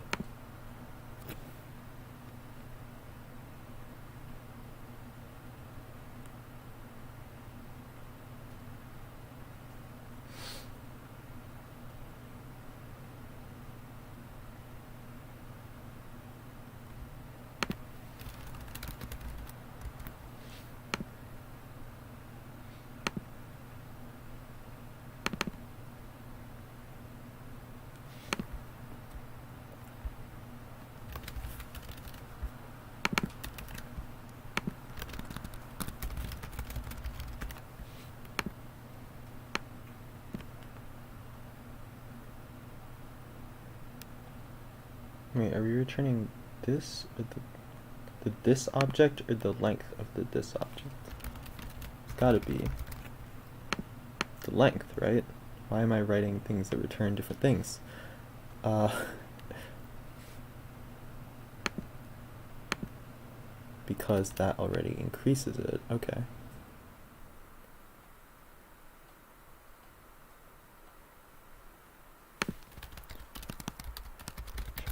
[SPEAKER 1] Wait, are we returning this or the this object or the length of the this object? gotta be the length, right? Why am I writing things that return different things? Because that already increases it. Okay.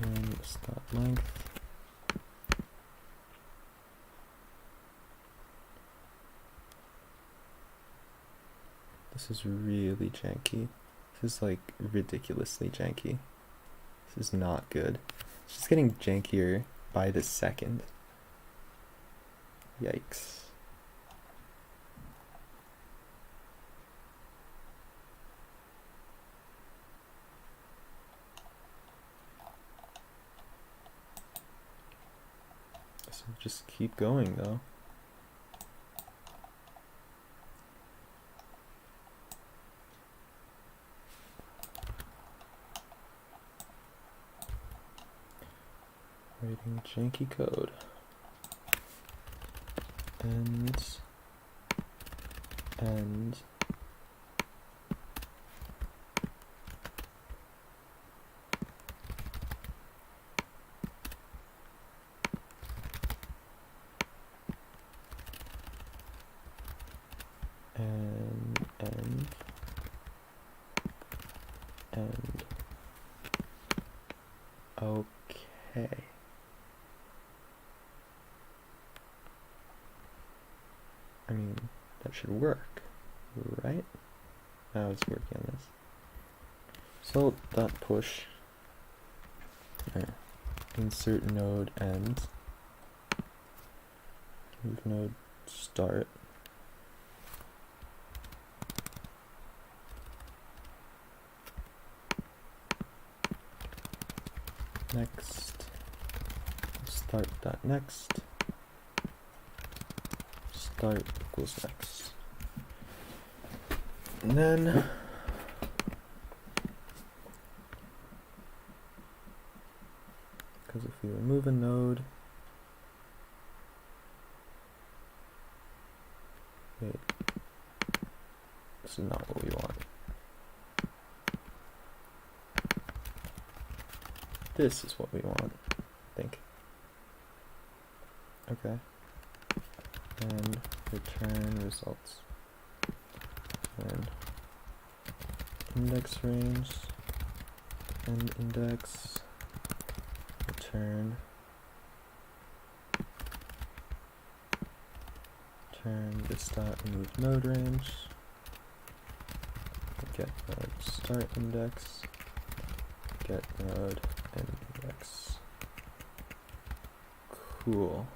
[SPEAKER 1] Return start length. This is really janky. This is like ridiculously janky. This is not good. It's just getting jankier by the second. Yikes. So just keep going though. Writing janky code. And and okay. I mean, that should work, right? I was working on this. So dot push. Insert node end. Move node start. Next. Start dot next. Start equals next. And then because if we remove a node, wait, this is not what we want. This is what we want, I think. Okay. And return results. And index range and index return this dot move node range, get node start index, get node and index. Cool.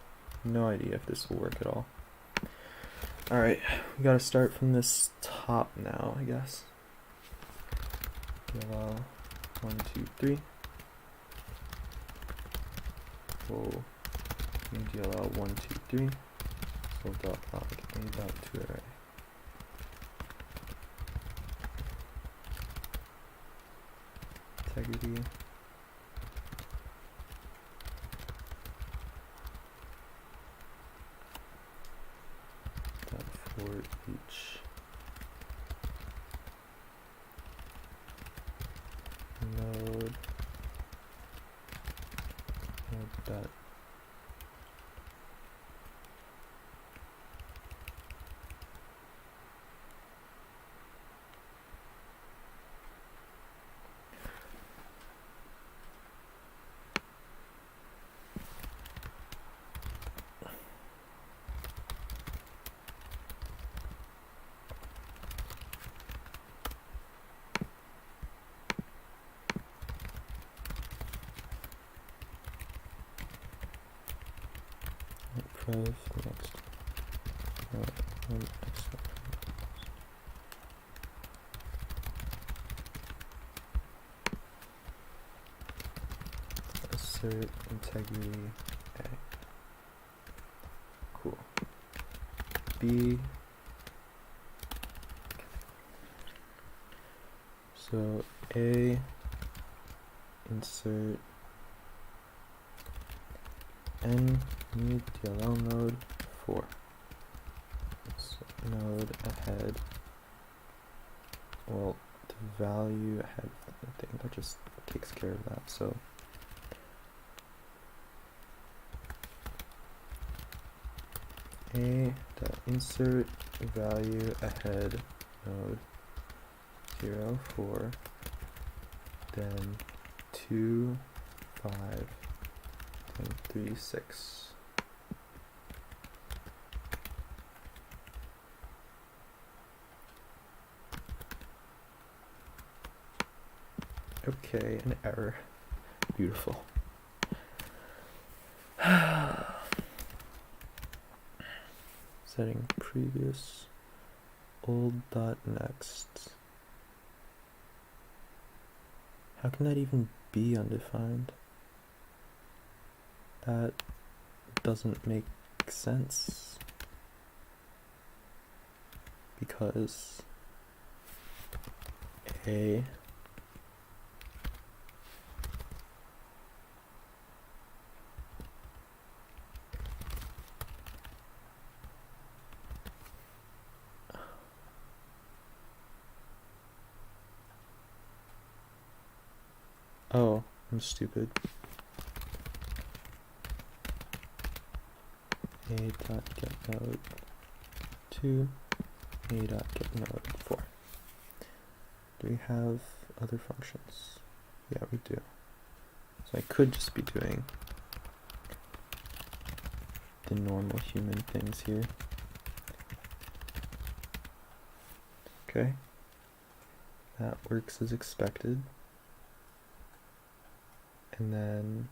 [SPEAKER 1] No idea if this will work at all. Alright, we gotta start from this top now, I guess. DLL 1, 2, 3. We'll DLL 1, 2, 3. So dot log a dot to array. Integrity. For each node dot next. Assert integrity A. Cool. B. So A insert n new DLL node 4. Oops. So node ahead. Well, the value ahead thing that just takes care of that. So insert value ahead node 0 4, then 2 5, then 3 6. Okay, an error. Beautiful. Setting previous old dot next. How can that even be undefined? That doesn't make sense. Because a oh, I'm stupid. A dot get node 2, a dot get node 4. Do we have other functions? Yeah, we do. So I could just be doing the normal human things here. Okay. That works as expected. And then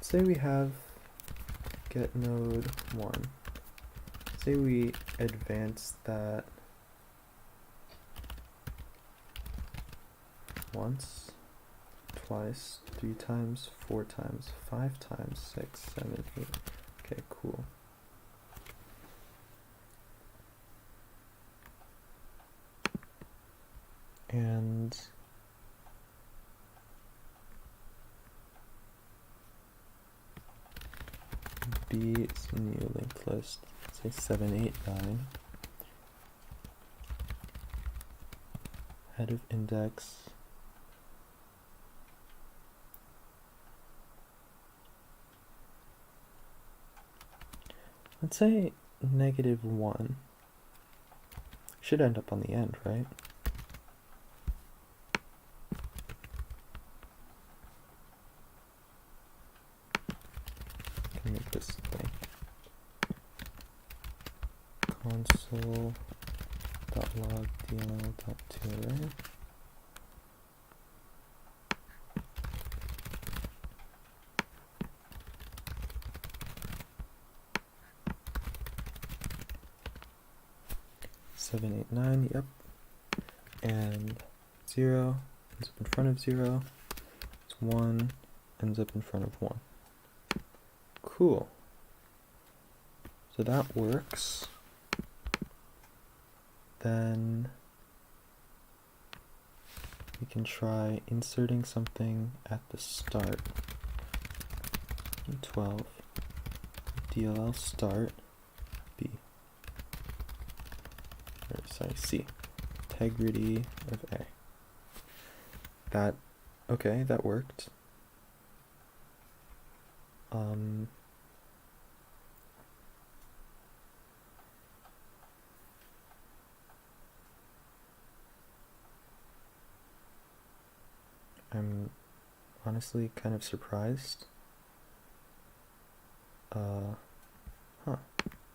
[SPEAKER 1] say we have get node 1. Say we advance that once, twice, 3 times, 4 times, 5 times, 6, 7, 8. Okay, cool. And B is a new linked list. Say 7, 8, 9. Head of index. Let's say -1. Should end up on the end, right? Can make this thing. Console.log dll.toArray. Seven, 8, 9, yep. And 0 ends up in front of 0. It's 1 ends up in front of 1. Cool. So that works. Then we can try inserting something at the start. 12. DLL start B. Or sorry, C. Integrity of A. That, okay, that worked. I'm honestly kind of surprised.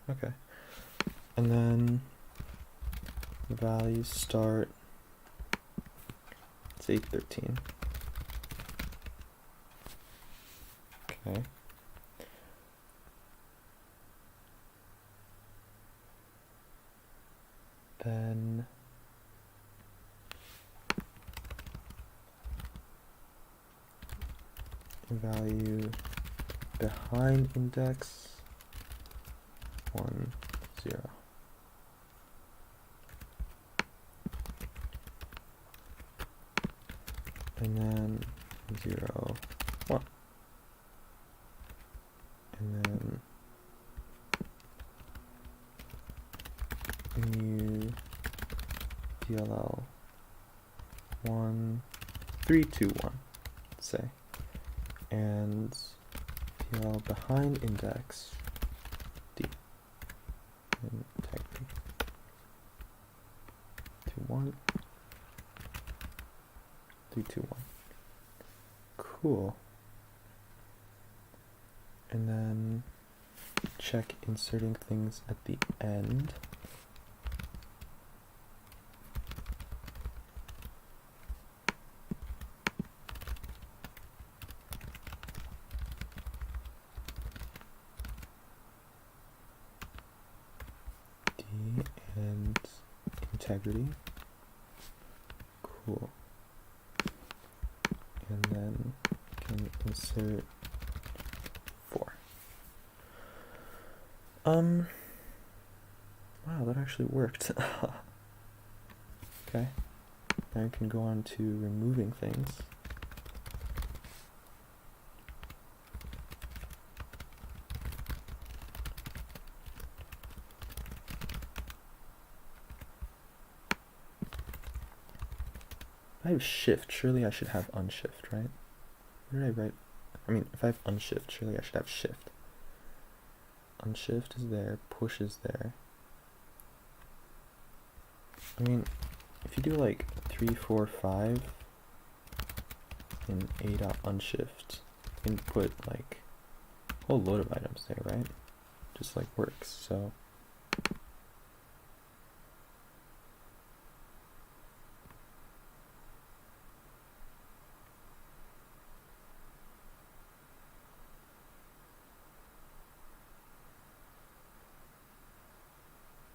[SPEAKER 1] Okay. And then values start, it's 813. Okay. Then value behind index 1 0. And then 0, 1. And then new DLL 1, 3, 2, 1, say. And DLL behind index D. And integrity 2, 1, 3, 2, 1. Cool. And then check inserting things at the end. D and integrity. Cool. And then can insert 4. Wow, that actually worked. Okay. Now I can go on to removing things. I have shift, surely I should have unshift, right? What did I write? I mean, if I have unshift, surely I should have shift. Unshift is there, push is there. I mean, if you do like 3, 4, 5 and a dot unshift, you can put like a whole load of items there, right? Just like works, so.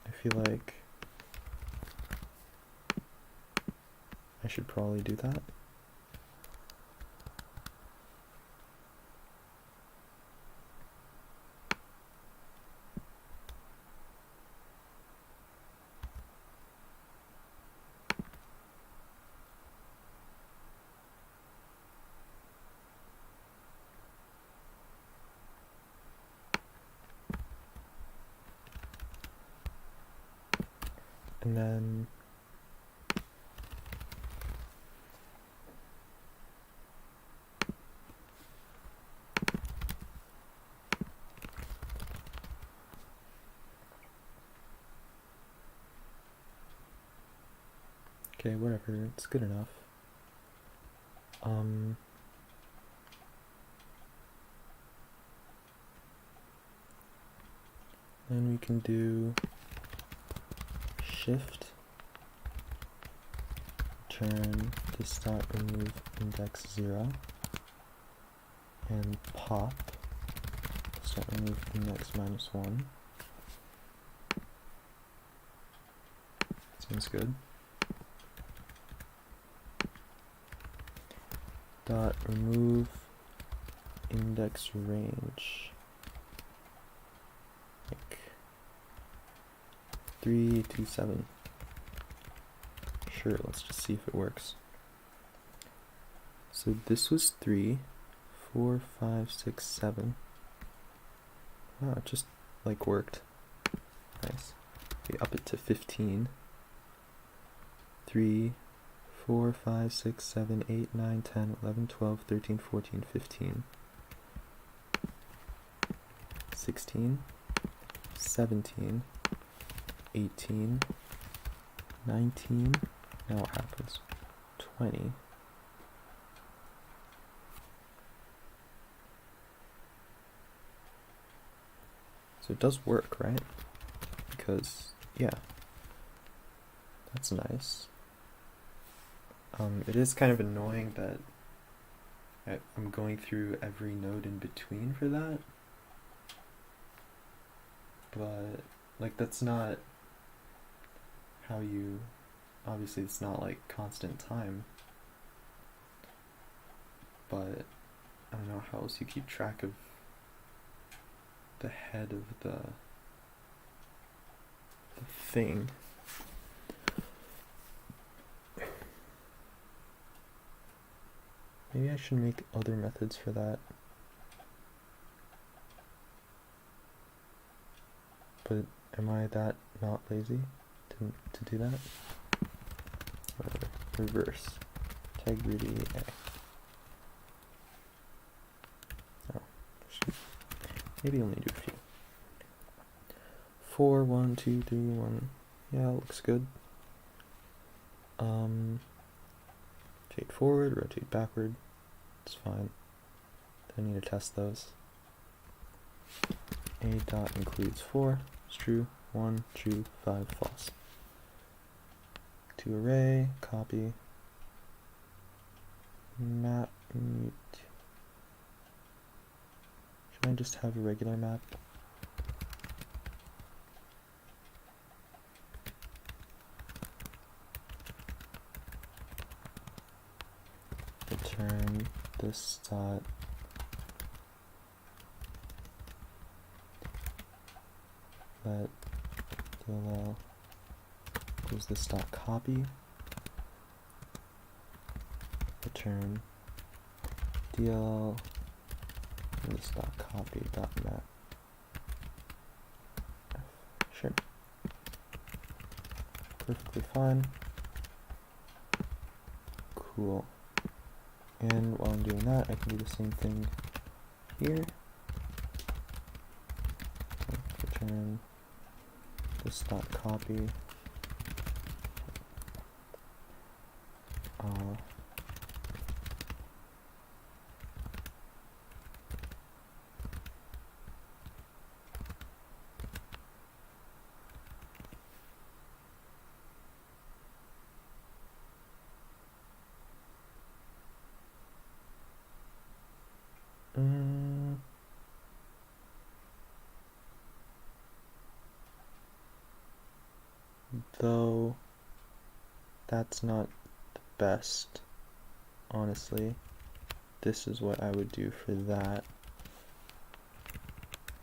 [SPEAKER 1] I feel like I should probably do that. And then okay, whatever, it's good enough. Then we can do shift, return this dot remove index 0, and pop this dot remove index -1. Seems good. Dot remove index range, like 3, 2, 7. Sure, let's just see if it works. So this was 3, 4, 5, 6, 7. Wow, it just like worked. Nice. We up it to 15. 3, 4, 5, 6, 7, 8, 9, 10, 11, 12, 13, 14, 15, 16, 17, 18, 19, now what happens? 20, so it does work, right? Because, yeah, that's nice. It is kind of annoying that I'm going through every node in between for that, but like that's not how you, obviously it's not like constant time, but I don't know how else you keep track of the head of the thing. Maybe I should make other methods for that. But am I that not lazy to do that? Whatever. Reverse. Integrity A. Oh, shoot. Maybe only do a few. 4, 1, 2, 3, 1. Yeah, looks good. Rotate forward, rotate backward. It's fine. Don't need to test those. A dot includes 4. It's true. 1, true. 5, false. To array, copy. Map mute. Should I just have a regular map? Return this dot let dll equals this dot copy. Return dll and this dot copy dot map. Sure. Perfectly fine. Cool. And while I'm doing that, I can do the same thing here. Return this dot copy. Though that's not the best, honestly. This is what I would do for that.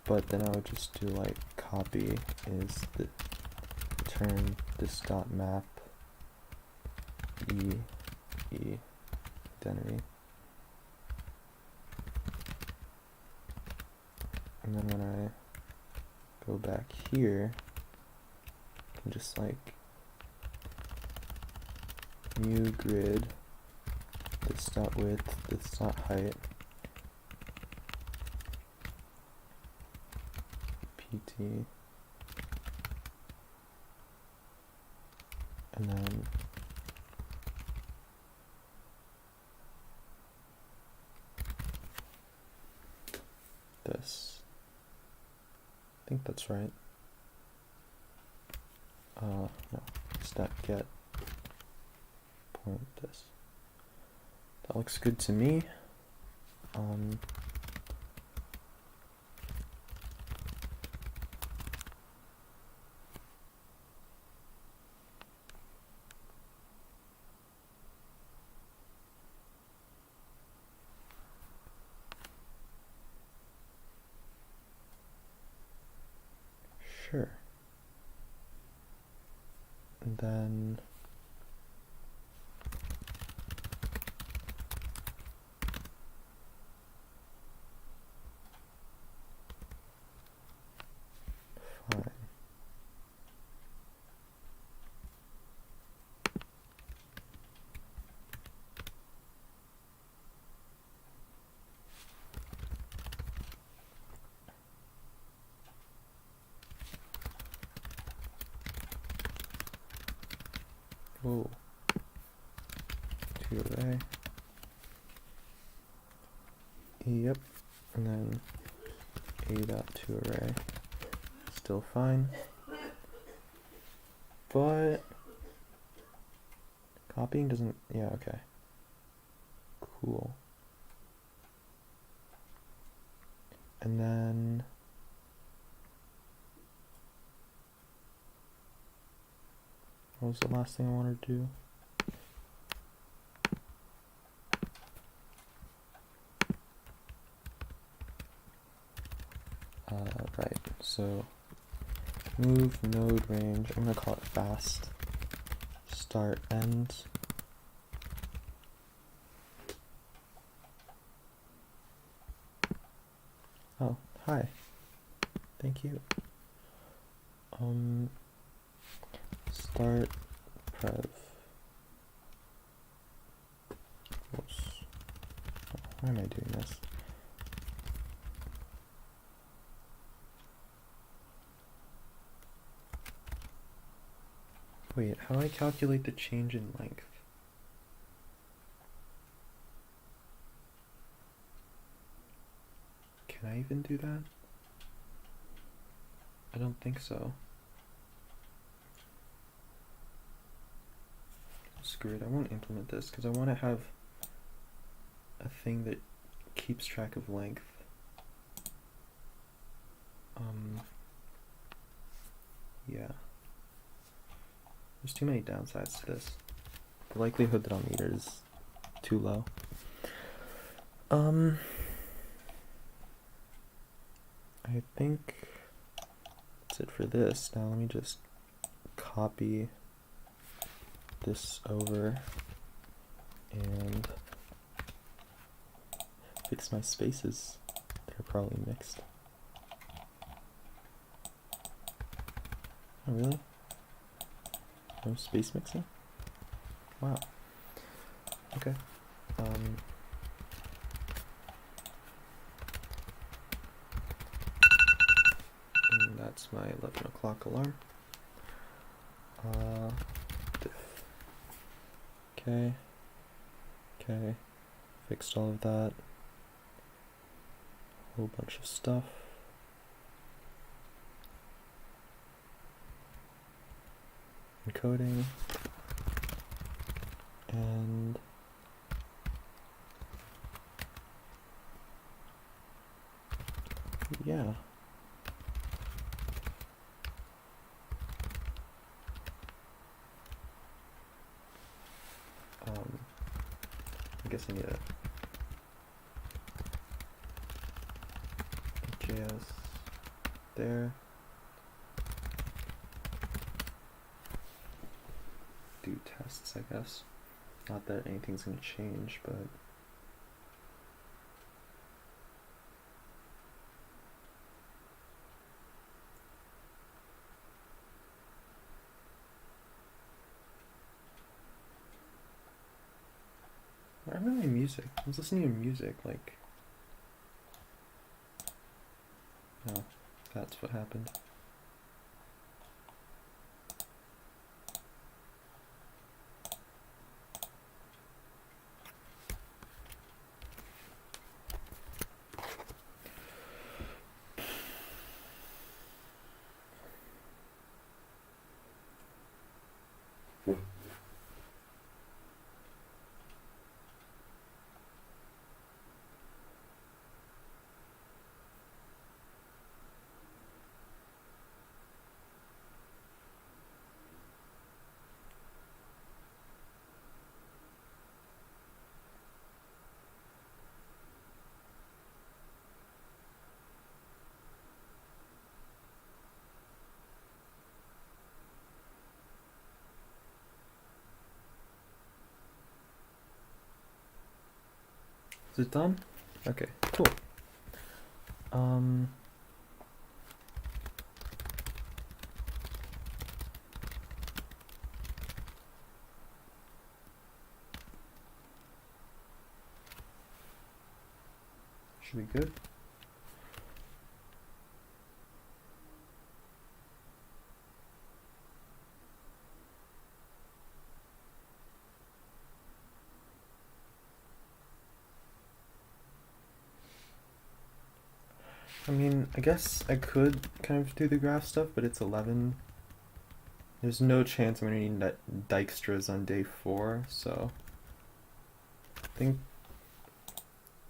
[SPEAKER 1] But then I would just do like copy is the return this dot map identity. And then when I go back here, I can just like new grid, this dot width, this dot height, pt, and then this. I think that's right. No, stat get point this. That looks good to me. Sure. And then fine. Whoa. To array. Yep. And then a dot to array. Still fine. But copying doesn't, yeah, okay. Cool. And then what was the last thing I wanted to do? Right, so move node range, I'm gonna call it fast, start end, Oh, hi. Thank you. Start prev. Whoops. Why am I doing this? Wait, how do I calculate the change in length? Can I even do that? I don't think so. Screw it, I won't implement this because I want to have a thing that keeps track of length. Yeah. There's too many downsides to this. The likelihood that I'll need it is too low. I think that's it for this. Now let me just copy this over and fix my spaces. They're probably mixed. Oh, really? No space mixing? Wow. Okay. And that's my 11 o'clock alarm. Diff. Okay. Okay. Fixed all of that. Whole bunch of stuff. Encoding. And yeah. I guess I need a JS there. Do tests, I guess. Not that anything's gonna change, but where am I music? I was listening to music, like, no, that's what happened. Is it done? Okay, cool. Should be good. I mean, I guess I could kind of do the graph stuff, but it's 11. There's no chance I'm gonna need Dijkstra's on day 4, so I think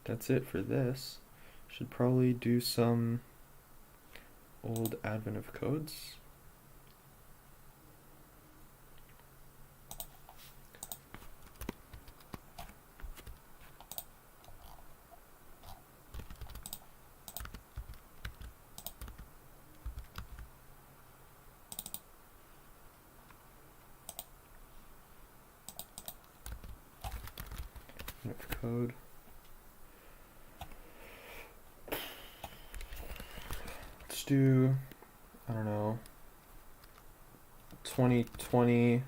[SPEAKER 1] that's it for this. Should probably do some old advent of codes. Of code. do, I don't know, 2020.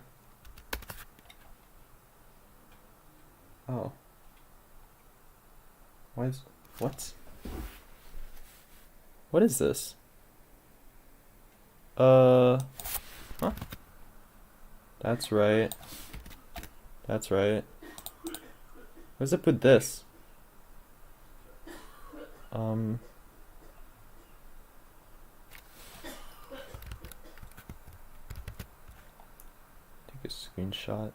[SPEAKER 1] Oh. What? What is this? Huh? That's right. That's right. What's up with this? Take a screenshot.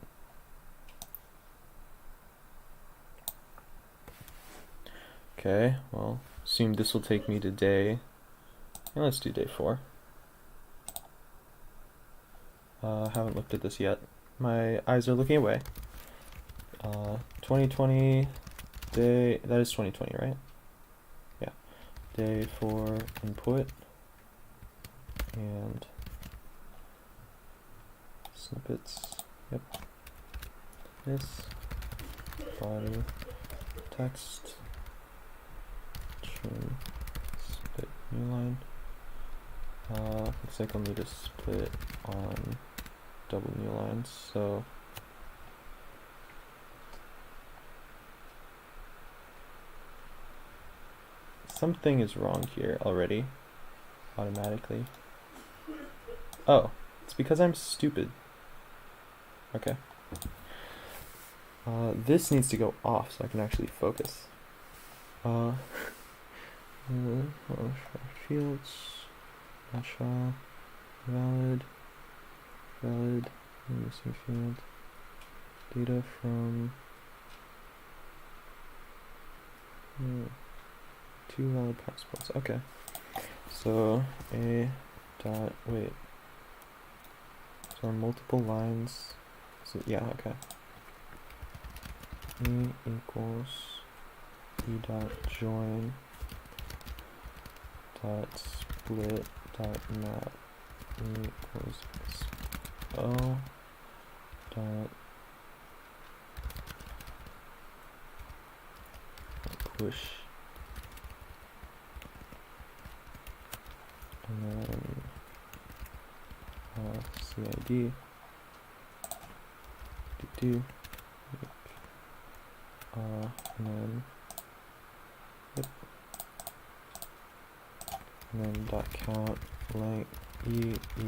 [SPEAKER 1] Okay, well, assume this will take me to day. Yeah, let's do day 4. Haven't looked at this yet. My eyes are looking away. 2020 day, that is 2020, right? Yeah. Day 4 input and snippets. Yep. This body text trim split new line. Looks like I'll need to split on double new lines, so something is wrong here already, automatically. Oh, it's because I'm stupid. Okay. This needs to go off so I can actually focus. Fields, match file, valid, missing field, data from 2 valid passports. Okay. So wait. So multiple lines. So yeah, okay. E equals E dot join dot split dot map E equals O dot push, and then CID do and then yep, and then dot count length e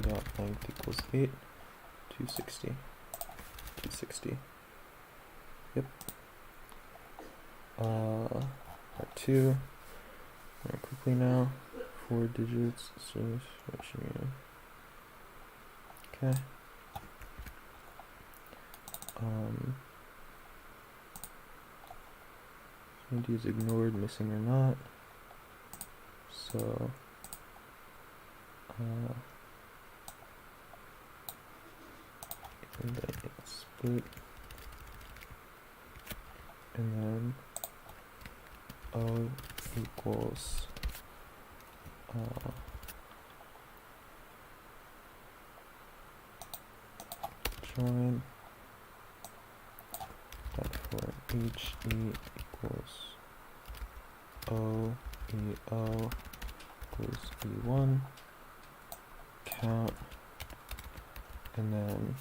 [SPEAKER 1] dot length equals 8, 260. Yep. Part 2. Very quickly now. 4 digits. So switching. Okay. ID is ignored, missing or not. So split, and then O equals join that for each E equals O equals E1 count, and then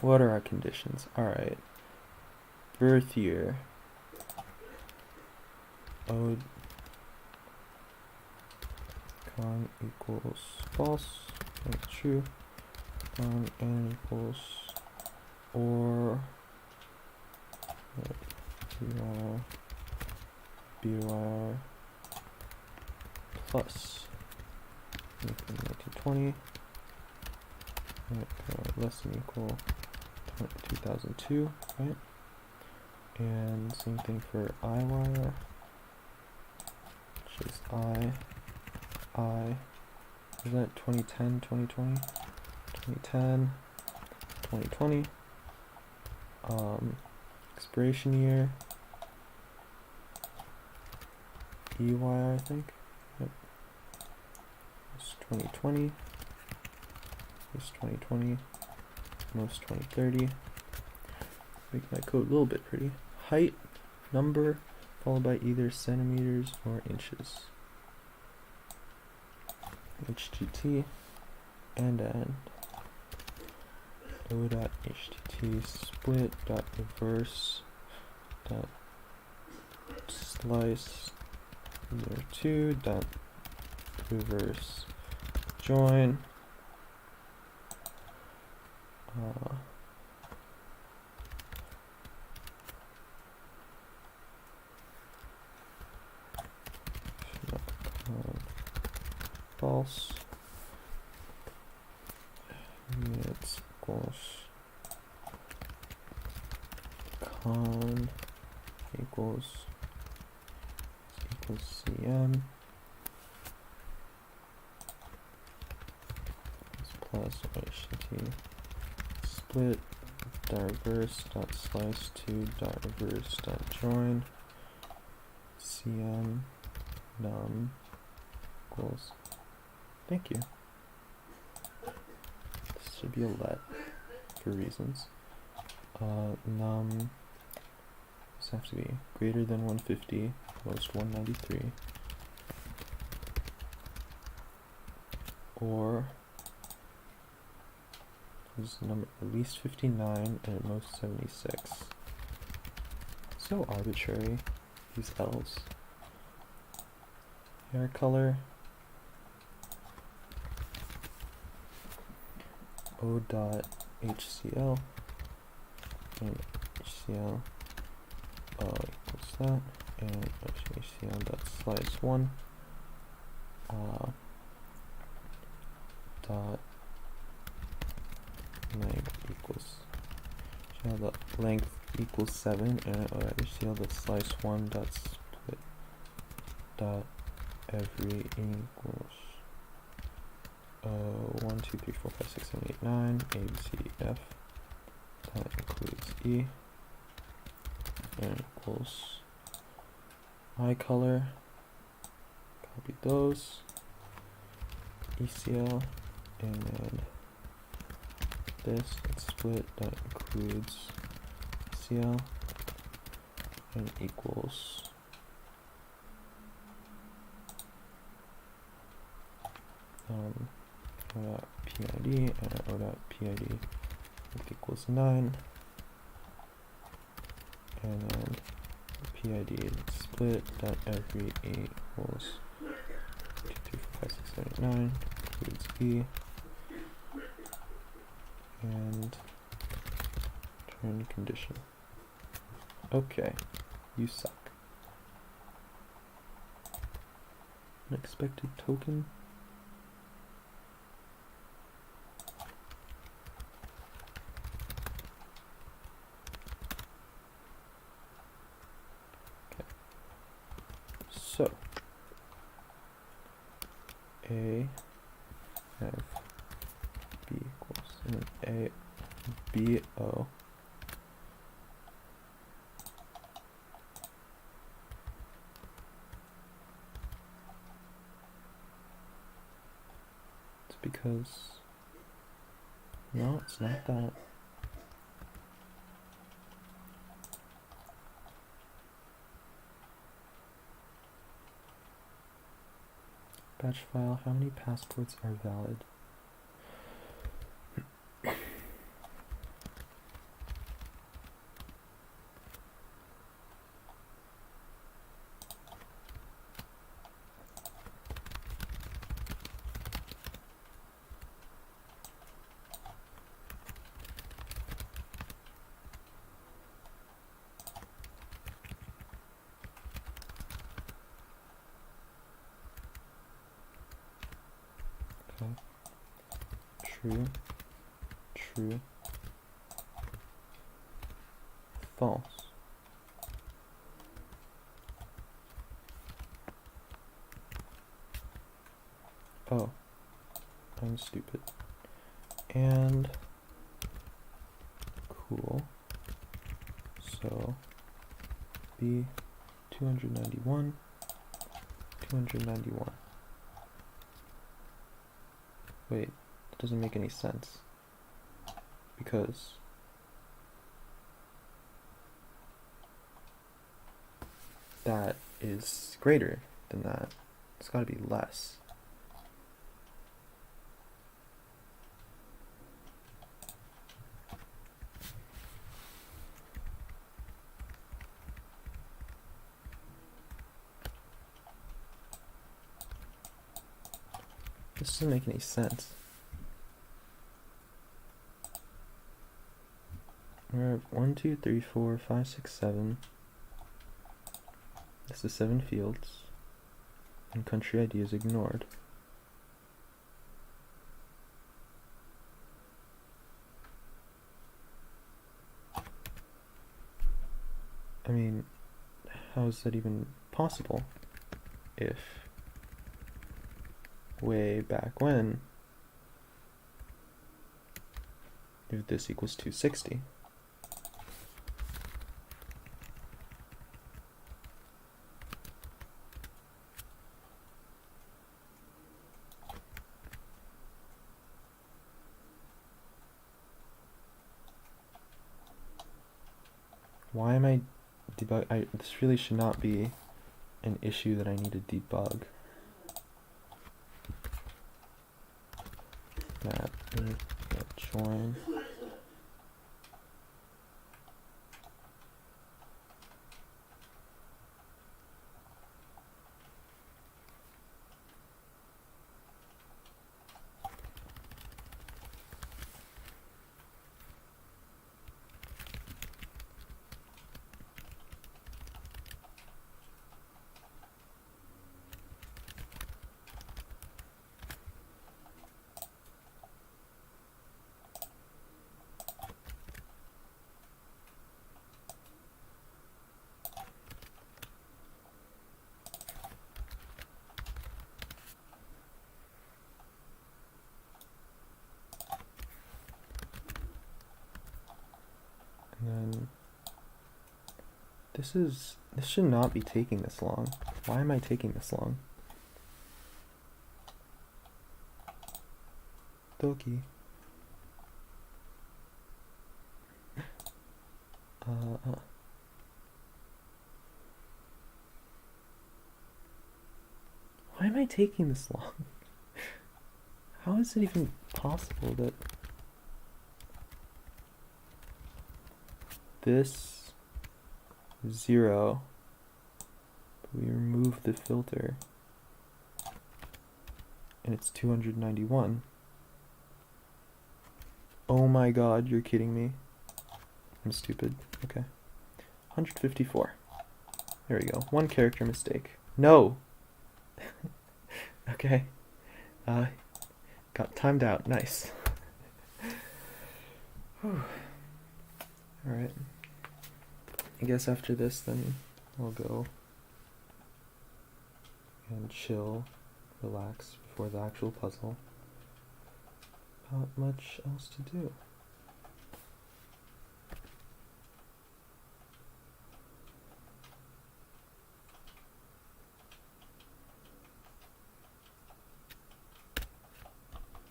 [SPEAKER 1] what are our conditions? Alright, birth year O con equals false, that's true, con n equals or BYR plus 1920 less than equal 2002, right? And same thing for IYR, which is I is that 2010, 2020, 2010, 2020, expiration year, EY, I think. Yep. It's 2020. It's 2020. Most 2030. Make my code a little bit pretty. Height, number, followed by either centimeters or inches. htt and then o.htt split dot reverse dot slice 02 dot reverse join false units con equals cm plus htt split dot reverse dot slice 2 dot reverse dot join cm num equals. Thank you. This should be a let for reasons. Num this have to be greater than 150, most 193, or this number at least 59 and at most 76. So arbitrary, these L's. Hair color o dot HCL and HCL equals that, and HCL dot slice 1 dot length equals HCL dot length equals 7, and HCL dot slice 1 dot split dot every equals 1, 2, 3, 4, 5, 6, 7, 8, 9, A, B, C, D, F. That includes E. And equals eye color. Copy those. ECL. And then this split that includes ECL and equals o.PID and o.PID equals 9, and then PID split that every E equals 2, 3, 4, 5, 6, 7, 8, 9 includes E, and turn condition. Okay, you suck. Unexpected token. So, A F B equals and A B O it's because no, it's not that. Batch file, how many passports are valid? True, true, false. Oh, I'm stupid. And cool. So B 291, 291. Wait. Doesn't make any sense because that is greater than that. It's got to be less. This doesn't make any sense. We're at 1, 2, 3, 4, 5, 6, 7. This is 7 fields. And country ID is ignored. I mean, how is that even possible if way back when if this equals 260? Why am I this really should not be an issue that I need to debug. That join. And then this should not be taking this long. Why am I taking this long? Doki. Why am I taking this long? How is it even possible that this is 0, but we remove the filter and it's 291? Oh my god, you're kidding me. I'm stupid. Okay. 154. There we go. 1 character mistake. No! Okay. Got timed out. Nice. Alright. I guess after this then we'll go and chill, relax before the actual puzzle. Not much else to do.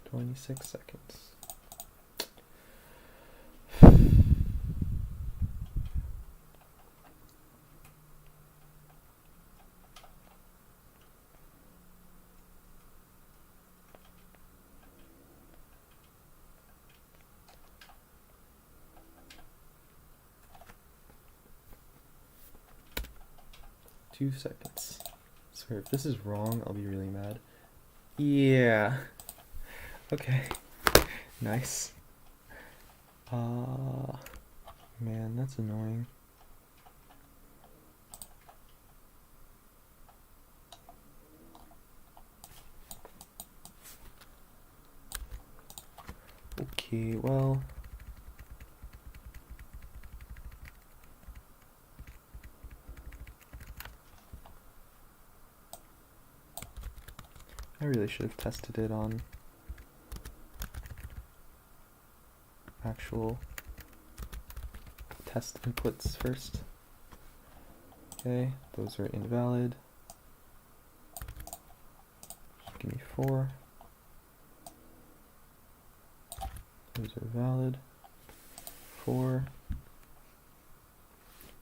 [SPEAKER 1] "26 seconds. "2 seconds. I swear, if this is wrong, I'll be really mad. Yeah. Okay. Nice. Man, that's annoying. Okay, well. I really should have tested it on actual test inputs first. Okay, those are invalid. Just give me 4. Those are valid. 4.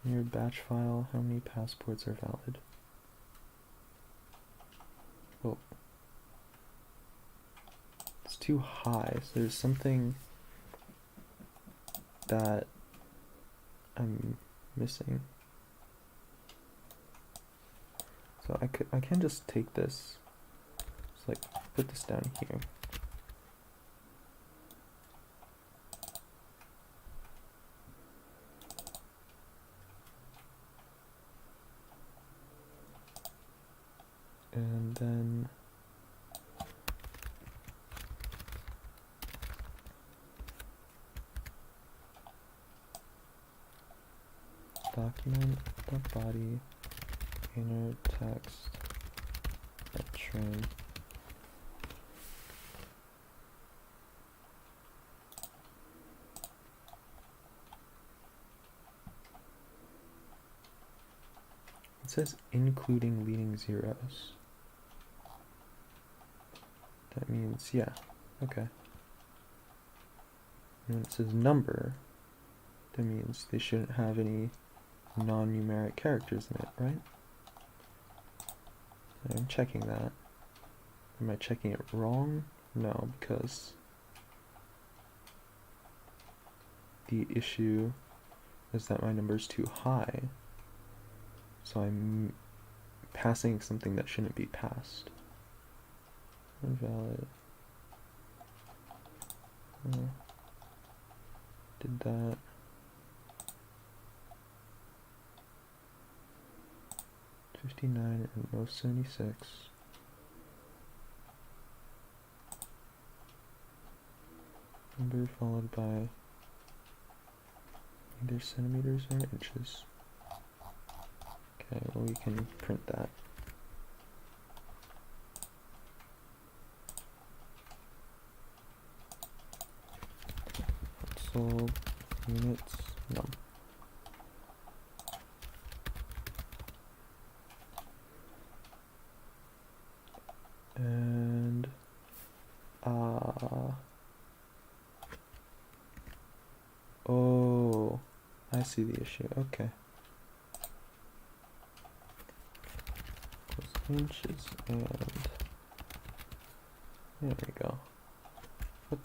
[SPEAKER 1] In your batch file, how many passports are valid? Oh. It's too high, so there's something that I'm missing. So I can just take this. like put this down here. And then document.body inner text at train. It says including leading zeros. That means, yeah, okay. And when it says number, that means they shouldn't have any non-numeric characters in it, right? I'm checking that. Am I checking it wrong? No, because the issue is that my number is too high. So I'm passing something that shouldn't be passed. Invalid. Did that. $59 and row 76. Number followed by either centimeters or inches. Okay, well we can print that. Solve units num. And oh, I see the issue. Okay. Inches and there we go. What?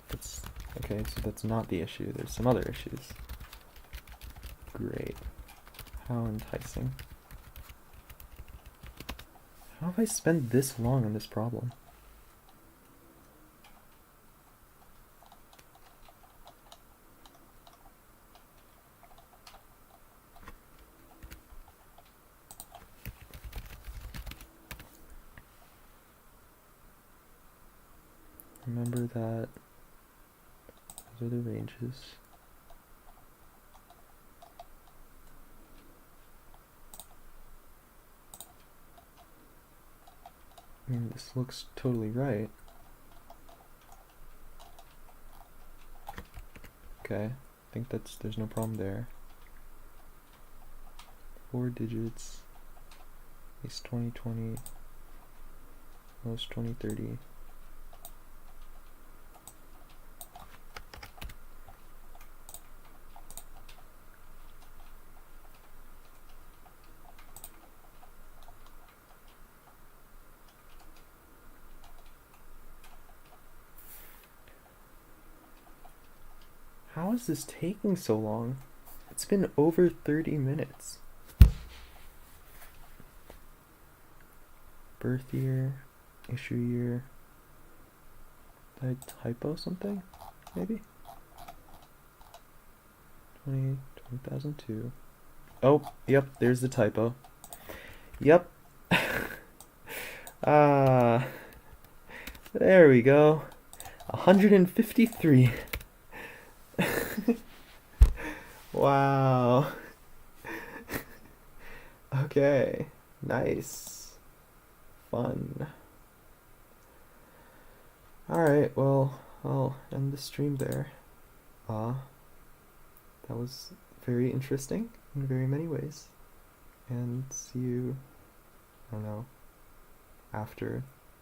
[SPEAKER 1] That's okay, so that's not the issue. There's some other issues. Great. How enticing. How have I spent this long on this problem? Remember that those are the ranges. I mean, this looks totally right. Okay, I think there's no problem there. 4 digits, at least 2020, most 2030. How is this taking so long? It's been over 30 minutes. Birth year, issue year. Did I typo something? Maybe? 2002. Oh, yep, there's the typo. Yep. There we go. 153. Wow. Okay, nice. Fun. Alright, well, I'll end the stream there. That was very interesting in very many ways. And see you, I don't know, after